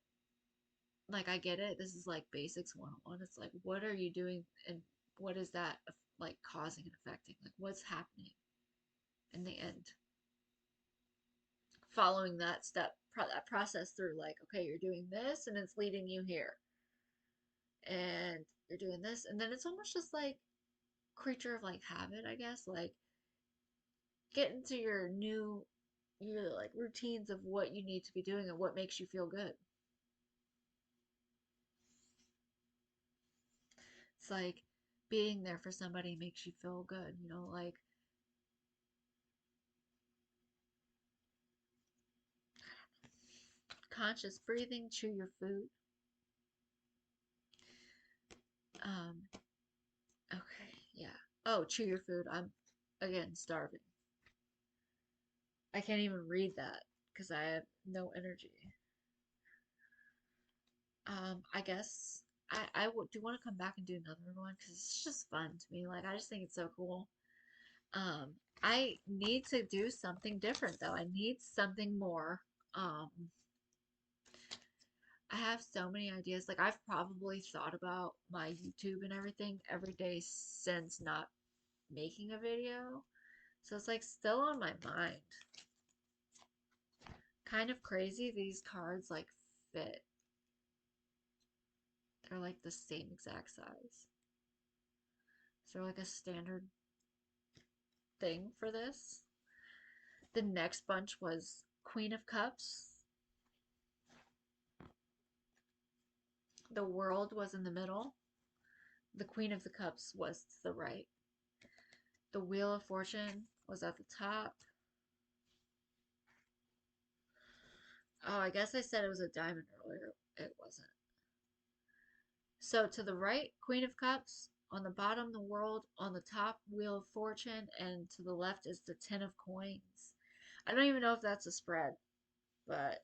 like I get it. This is like basics 101. It's like what are you doing and what is that like causing and affecting? Like what's happening in the end? Following that that process through like okay, you're doing this and it's leading you here. And you're doing this and then it's almost just like creature of like habit, I guess. Like get into your like routines of what you need to be doing and what makes you feel good. It's like being there for somebody makes you feel good, like conscious breathing, chew your food. Um, okay, yeah. Oh, chew your food. I'm again starving. I can't even read that because I have no energy. I guess I do want to come back and do another one because it's just fun to me. Like I just think it's so cool. Um, I need to do something different though. I need something more. Um, I have so many ideas. Like I've probably thought about my YouTube and everything every day since not making a video. So it's like still on my mind. Kind of crazy these cards like fit. They're like the same exact size. So they're like a standard thing for this. The next bunch was Queen of Cups. The World was in the middle. The Queen of the Cups was to the right. The Wheel of Fortune was at the top. Oh, I guess I said it was a diamond earlier. It wasn't. So to the right, Queen of Cups. On the bottom, the World. On the top, Wheel of Fortune. And to the left is the Ten of Coins. I don't even know if that's a spread, but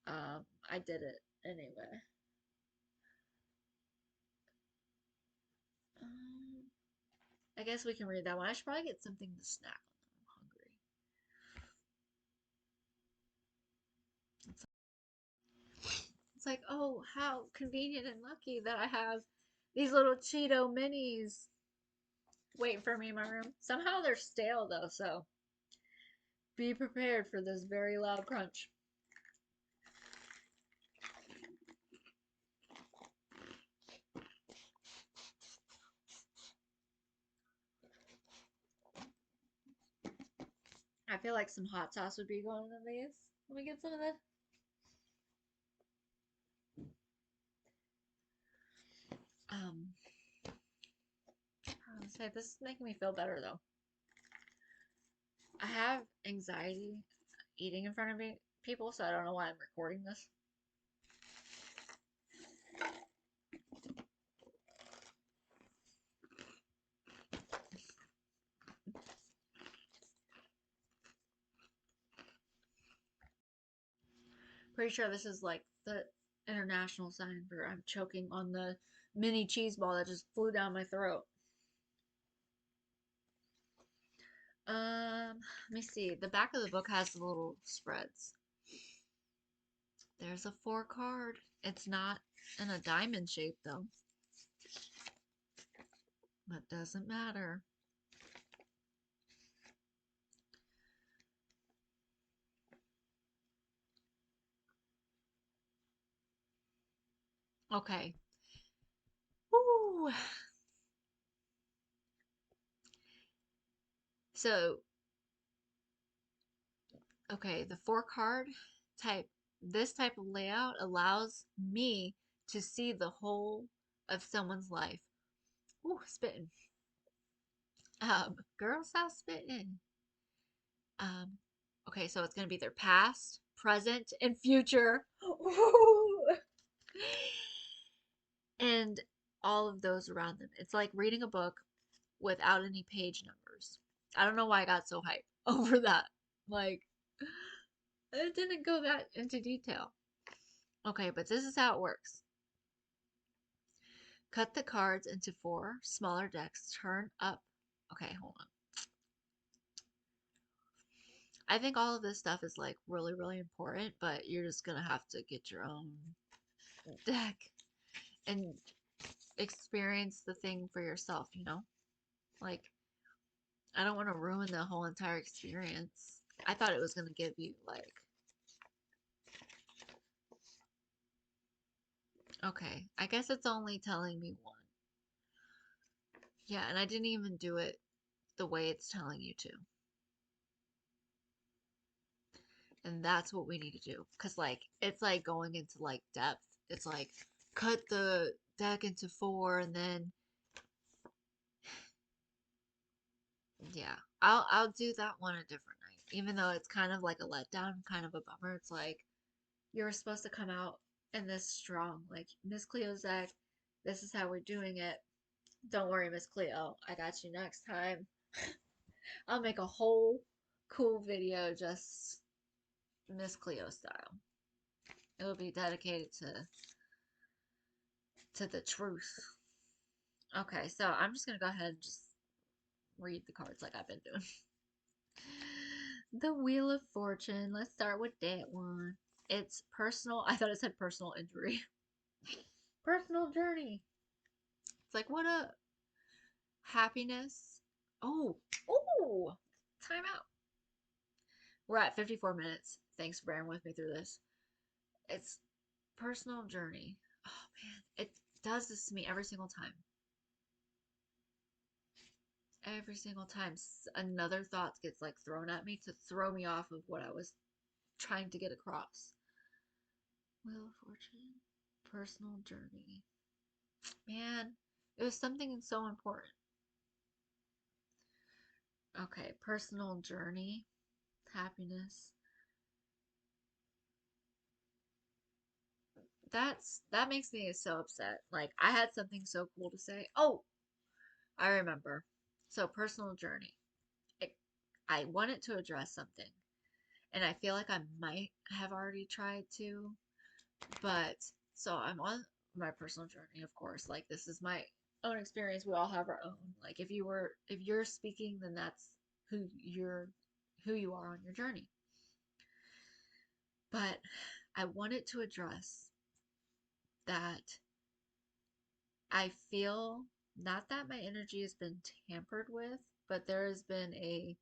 I did it anyway. Um, I guess we can read that one. I should probably get something to snack on. I'm hungry. It's like, oh, how convenient and lucky that I have these little Cheeto minis waiting for me in my room. Somehow they're stale though, so be prepared for this very loud crunch. I feel like some hot sauce would be going in these. Let me get some of this. Um, I was say this is making me feel better though. I have anxiety eating in front of people, so I don't know why I'm recording this. Pretty sure this is like the international sign for I'm choking on the mini cheese ball that just flew down my throat. Let me see. The back of the book has the little spreads. There's a 4 card. It's not in a diamond shape though. But doesn't matter. Okay. Woo. So, okay, the 4 card type, this type of layout allows me to see the whole of someone's life. Ooh, spitting. Girl, stop spitting. Um, okay, so it's gonna be their past, present, and future. Ooh. And all of those around them. It's like reading a book without any page numbers. I don't know why I got so hyped over that. Like, it didn't go that into detail. Okay, but this is how it works. Cut the cards into 4 smaller decks. Turn up. Okay, hold on. I think all of this stuff is like really, really important, but you're just gonna have to get your own deck and experience the thing for yourself, you know? Like, I don't want to ruin the whole entire experience. I thought it was gonna give you like, okay, I guess it's only telling me one. Yeah, and I didn't even do it the way it's telling you to. And that's what we need to do. Because, like, it's like going into, like, depth. It's like, cut the deck into 4 and then, yeah. I'll do that one a different night. Even though it's kind of like a letdown, kind of a bummer. It's like, you're supposed to come out in this strong. Like, Miss Cleo's deck, this is how we're doing it. Don't worry, Miss Cleo. I got you next time. I'll make a whole cool video just Miss Cleo style. It will be dedicated to the truth. Okay, so I'm just gonna go ahead and just read the cards like I've been doing. The Wheel of Fortune. Let's start with that one. It's personal. I thought it said personal injury. Personal journey. It's like what a happiness. Oh, oh, time out. We're at 54 minutes. Thanks for bearing with me through this. It's personal journey. Oh man, it does this to me every single time. every single time another thought gets like thrown at me to throw me off of what I was trying to get across. Wheel of Fortune, personal journey. Man, it was something so important. Okay, personal journey, happiness. That makes me so upset. Like I had something so cool to say. Oh, I remember. So personal journey. I, I wanted to address something, and I feel like I might have already tried to, but so I'm on my personal journey, of course. Like this is my own experience. We all have our own. Like if you're speaking, then that's who you are on your journey. But I wanted to address that I feel not that my energy has been tampered with, but there has been a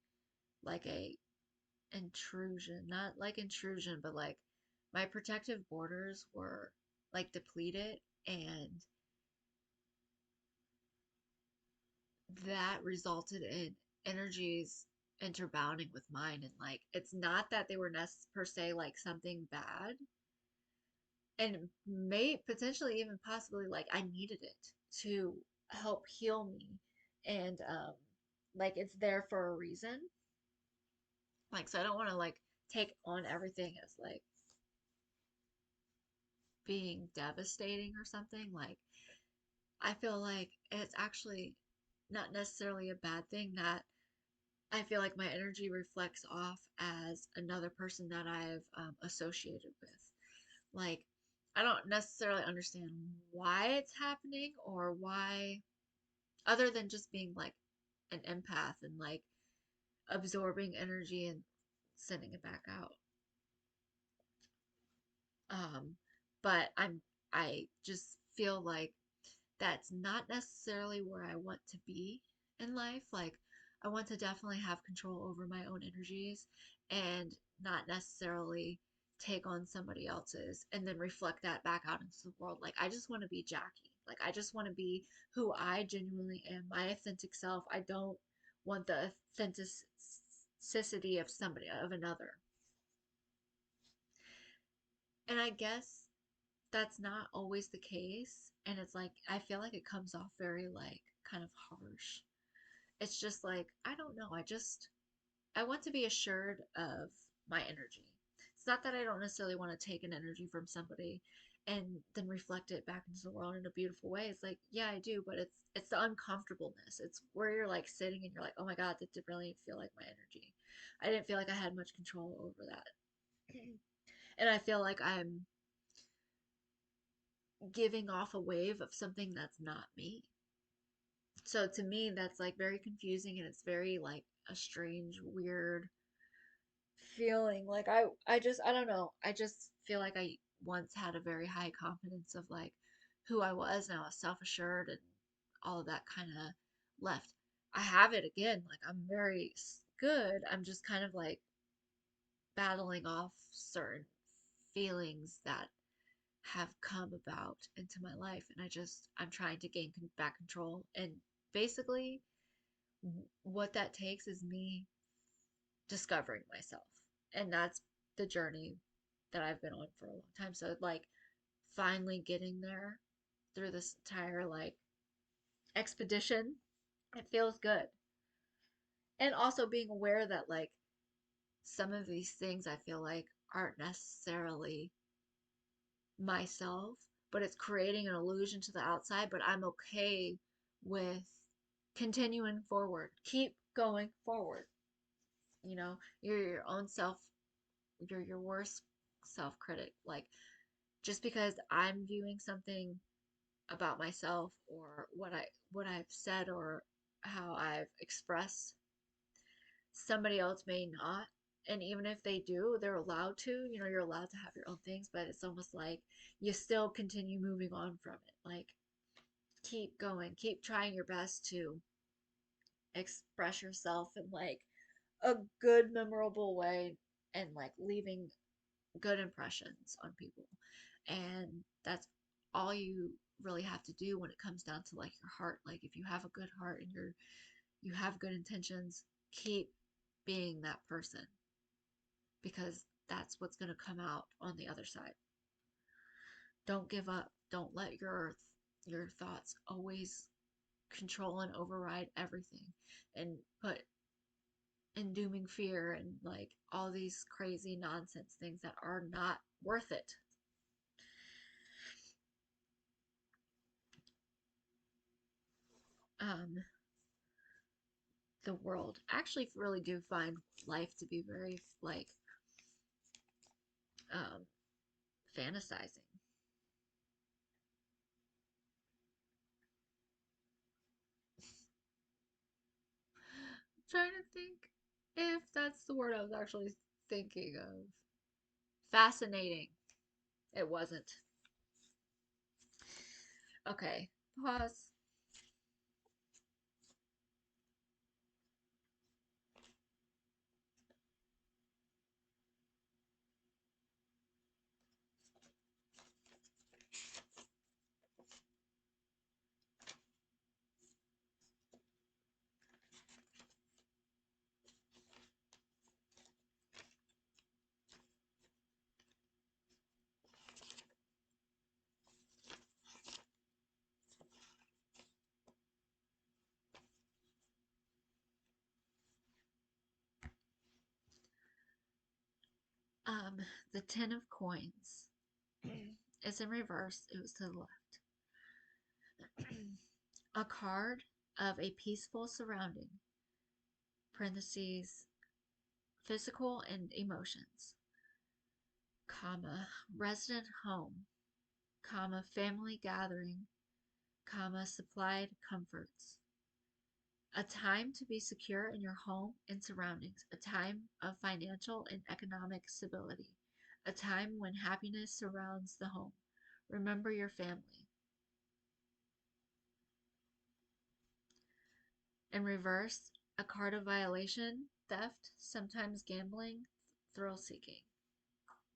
intrusion, not like intrusion, but like my protective borders were like depleted, and that resulted in energies interbounding with mine. And like it's not that they were per se like something bad, and may potentially even possibly like I needed it to help heal me, and like it's there for a reason. Like so I don't want to like take on everything as like being devastating or something. Like I feel like it's actually not necessarily a bad thing that I feel like my energy reflects off as another person that I've associated with. Like, I don't necessarily understand why it's happening or why, other than just being like an empath and like absorbing energy and sending it back out. Um, but I just feel like that's not necessarily where I want to be in life. Like, I want to definitely have control over my own energies and not necessarily take on somebody else's and then reflect that back out into the world. Like, I just want to be Jackie. Like, I just want to be who I genuinely am, my authentic self. I don't want the authenticity of somebody, of another. And I guess that's not always the case. And it's like, I feel like it comes off very, like, kind of harsh. It's just like, I don't know. I want to be assured of my energy. It's not that I don't necessarily want to take an energy from somebody and then reflect it back into the world in a beautiful way. It's like, yeah, I do, but it's the uncomfortableness. It's where you're like sitting and you're like, oh my God, that didn't really feel like my energy. I didn't feel like I had much control over that. And I feel like I'm giving off a wave of something that's not me. So to me, that's like very confusing, and it's very like a strange, weird feeling. Like I don't know. I just feel like I once had a very high confidence of like who I was, and I was self-assured, and all of that kind of left. I have it again. Like I'm very good. I'm just kind of like battling off certain feelings that have come about into my life, and I'm trying to gain back control. And basically what that takes is me discovering myself, and that's the journey that I've been on for a long time. So like finally getting there through this entire like expedition, it feels good. And also being aware that like some of these things I feel like aren't necessarily myself, but it's creating an illusion to the outside. But I'm okay with continuing forward. Keep going forward. You know, you're your own self, you're your worst self critic. Like, just because I'm viewing something about myself or what I've said or how I've expressed, somebody else may not. And even if they do, they're allowed to. You know, you're allowed to have your own things, but it's almost like you still continue moving on from it. Like, keep going, keep trying your best to express yourself in like a good, memorable way, and like leaving good impressions on people. And that's all you really have to do when it comes down to like your heart. Like, if you have a good heart and you have good intentions, keep being that person because that's what's going to come out on the other side. Don't give up. Don't let your thoughts always control and override everything and put in dooming fear and like all these crazy nonsense things that are not worth it. Um, the world. I actually really do find life to be very like um, fantasizing. I'm trying to think if that's the word I was actually thinking of. Fascinating. It wasn't. Okay, pause. Um, the Ten of Coins. It's in reverse. It was to the left. A card of a peaceful surrounding, parentheses, physical and emotions, comma, resident home, comma, family gathering, comma, supplied comforts. A time to be secure in your home and surroundings, a time of financial and economic stability, a time when happiness surrounds the home. Remember your family. In reverse, a card of violation, theft, sometimes gambling, thrill seeking.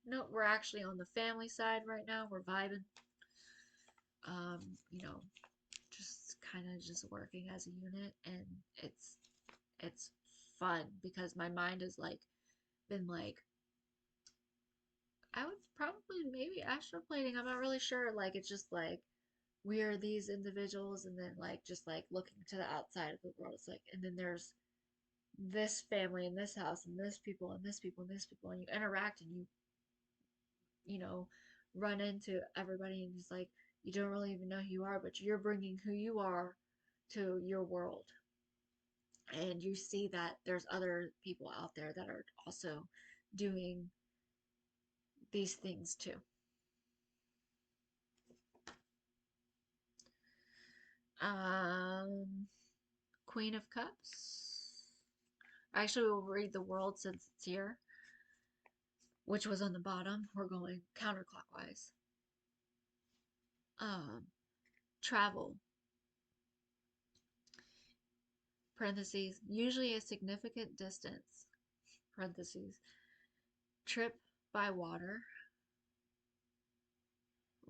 No, we're actually on the family side right now. We're vibing. You know, just kind of just working as a unit, and it's fun because my mind has like been like I would probably maybe astroplating. I'm not really sure. Like it's just like we are these individuals, and then like just like looking to the outside of the world. It's like, and then there's this family in this house, and this people, and this people, and this people, and you interact, and you know, run into everybody, and just like you don't really even know who you are, but you're bringing who you are to your world, and you see that there's other people out there that are also doing these things too. Um, Queen of Cups. Actually, we'll read the world since it's here, which was on the bottom. We're going counterclockwise. Um, Travel, parentheses, usually a significant distance, parentheses, trip by water,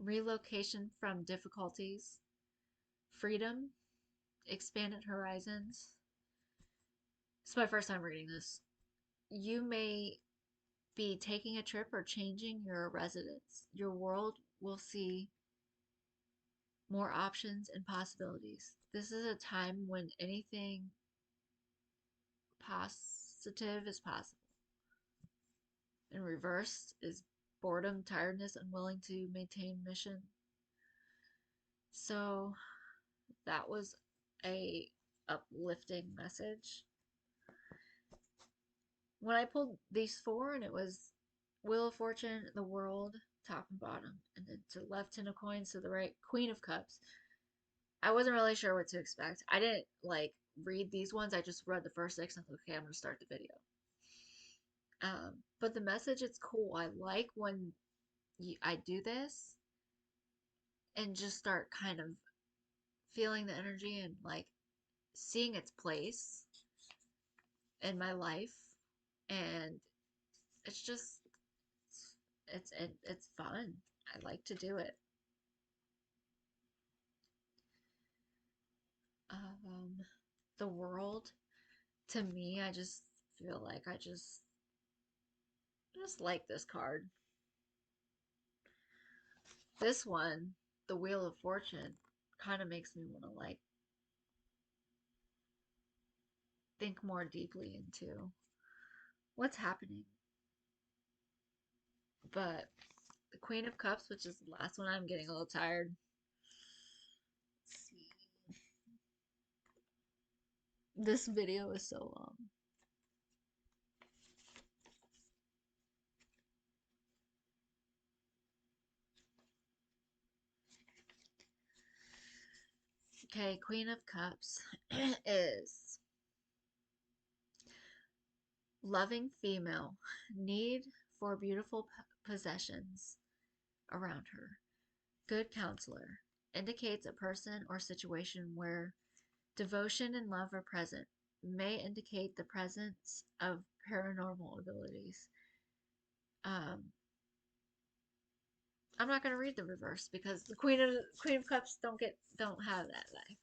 relocation from difficulties, freedom, expanded horizons. It's my first time reading this. You may be taking a trip or changing your residence. Your world will see more options and possibilities. This is a time when anything positive is possible. In reverse is boredom, tiredness, unwilling to maintain mission. So that was a uplifting message. When I pulled these four, and it was Wheel of Fortune, the World, top and bottom, and then to the left, Ten of Coins, to the right, Queen of Cups. I wasn't really sure what to expect. I didn't like read these ones. I just read the first six and I thought, okay, I'm gonna start the video. But the message, it's cool. I like when I do this and just start kind of feeling the energy and like seeing its place in my life, and it's just it's fun. I like to do it. Um, the world, to me, I just feel like I just like this card. This one, the Wheel of Fortune, kind of makes me want to like think more deeply into what's happening. But the Queen of Cups, which is the last one, I'm getting a little tired. Let's see. This video is so long. Okay, Queen of Cups is loving female, need for beautiful possessions around her. Good counselor indicates a person or situation where devotion and love are present. May indicate the presence of paranormal abilities. Um, I'm not gonna read the reverse because the Queen of Cups don't have that life.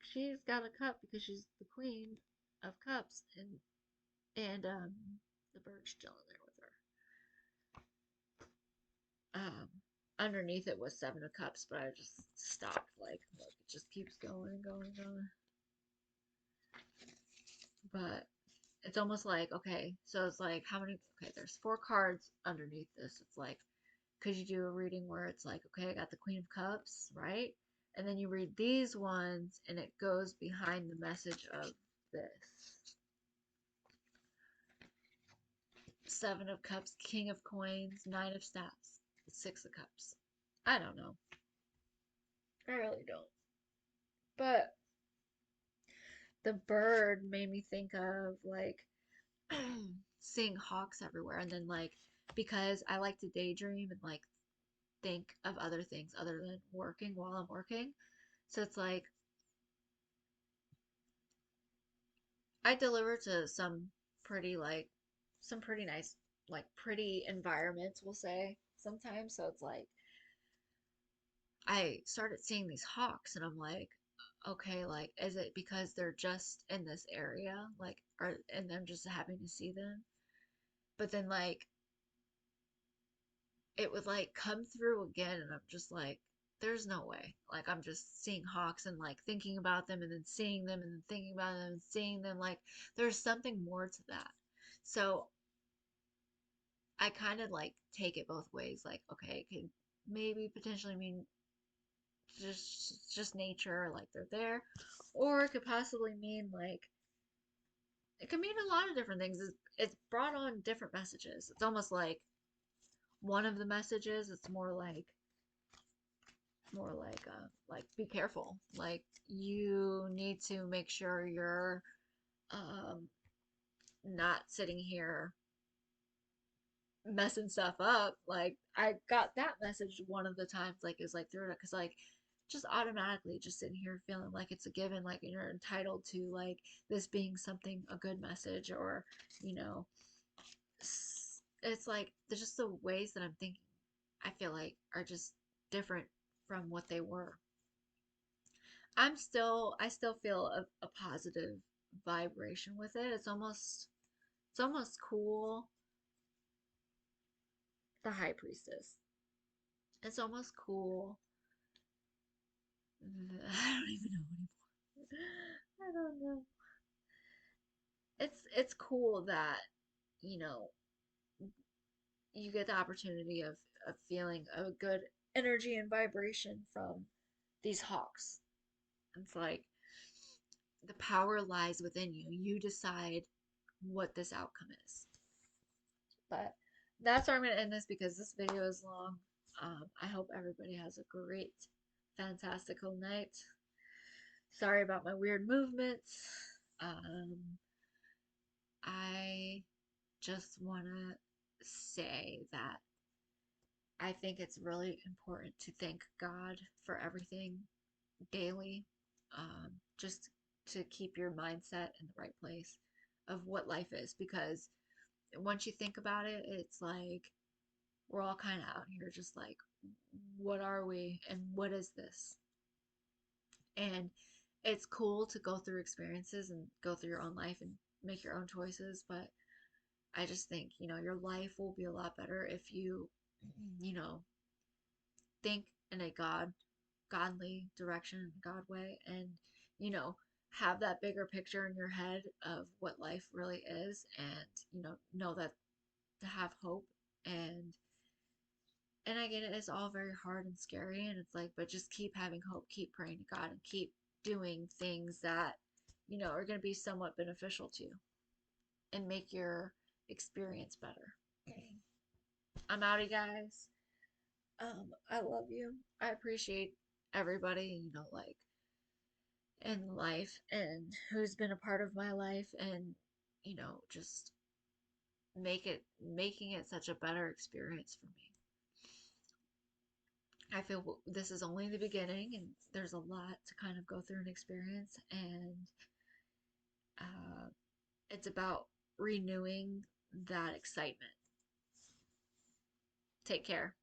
She's got a cup because she's the Queen of Cups, and the bird's still in there with her. Underneath it was Seven of Cups, but I just stopped. Like, look, it just keeps going and going and going. But it's almost like, okay, so it's like how many? Okay, there's four cards underneath this. It's like, could you do a reading where it's like, okay, I got the Queen of Cups, right? And then you read these ones, and it goes behind the message of this. Seven of Cups, King of Coins, Nine of Staffs, Six of Cups. I don't know. I really don't. But the bird made me think of like seeing hawks everywhere, and then like because I like to daydream and like think of other things other than working while I'm working. So it's like I deliver to some pretty nice like pretty environments, we'll say sometimes. So it's like I started seeing these hawks and I'm like, okay, like is it because they're just in this area? Like are and I'm just happy to see them? But then like it would like come through again and I'm just like there's no way. Like I'm just seeing hawks and like thinking about them and then seeing them and then thinking about them and seeing them like there's something more to that. So I kind of like take it both ways. Like, okay, it could maybe potentially mean just nature, like they're there, or it could possibly mean like it could mean a lot of different things. It's brought on different messages. It's almost like one of the messages. It's more like be careful. Like you need to make sure you're um not sitting here messing stuff up. Like I got that message one of the times, like is like through it, because like just automatically just sitting here feeling like it's a given, like you're entitled to like this being something a good message, or you know, it's like there's just the ways that I'm thinking. I feel like are just different from what they were. I still feel a positive vibration with it. It's almost cool. The High Priestess. It's almost cool. I don't even know anymore. I don't know. It's cool that, you know, you get the opportunity of feeling a good energy and vibration from these hawks. It's like the power lies within you. You decide what this outcome is. But that's where I'm going to end this because this video is long. I hope everybody has a great, fantastical night. Sorry about my weird movements. Um, I just want to say that I think it's really important to thank God for everything daily, just to keep your mindset in the right place of what life is. Because once you think about it, it's like we're all kind of out here just like, what are we and what is this? And it's cool to go through experiences and go through your own life and make your own choices, but I just think, your life will be a lot better if you, you know, think in a godly direction, God way, and, you know, have that bigger picture in your head of what life really is, and, know that to have hope. And and I get it, it's all very hard and scary, and it's like, but just keep having hope, keep praying to God, and keep doing things that, are going to be somewhat beneficial to you and make your experience better. I'm outie, guys. I love you. I appreciate everybody, like in life and who's been a part of my life, and just making it such a better experience for me. I feel this is only the beginning, and there's a lot to kind of go through and experience, and uh, it's about renewing that excitement. Take care.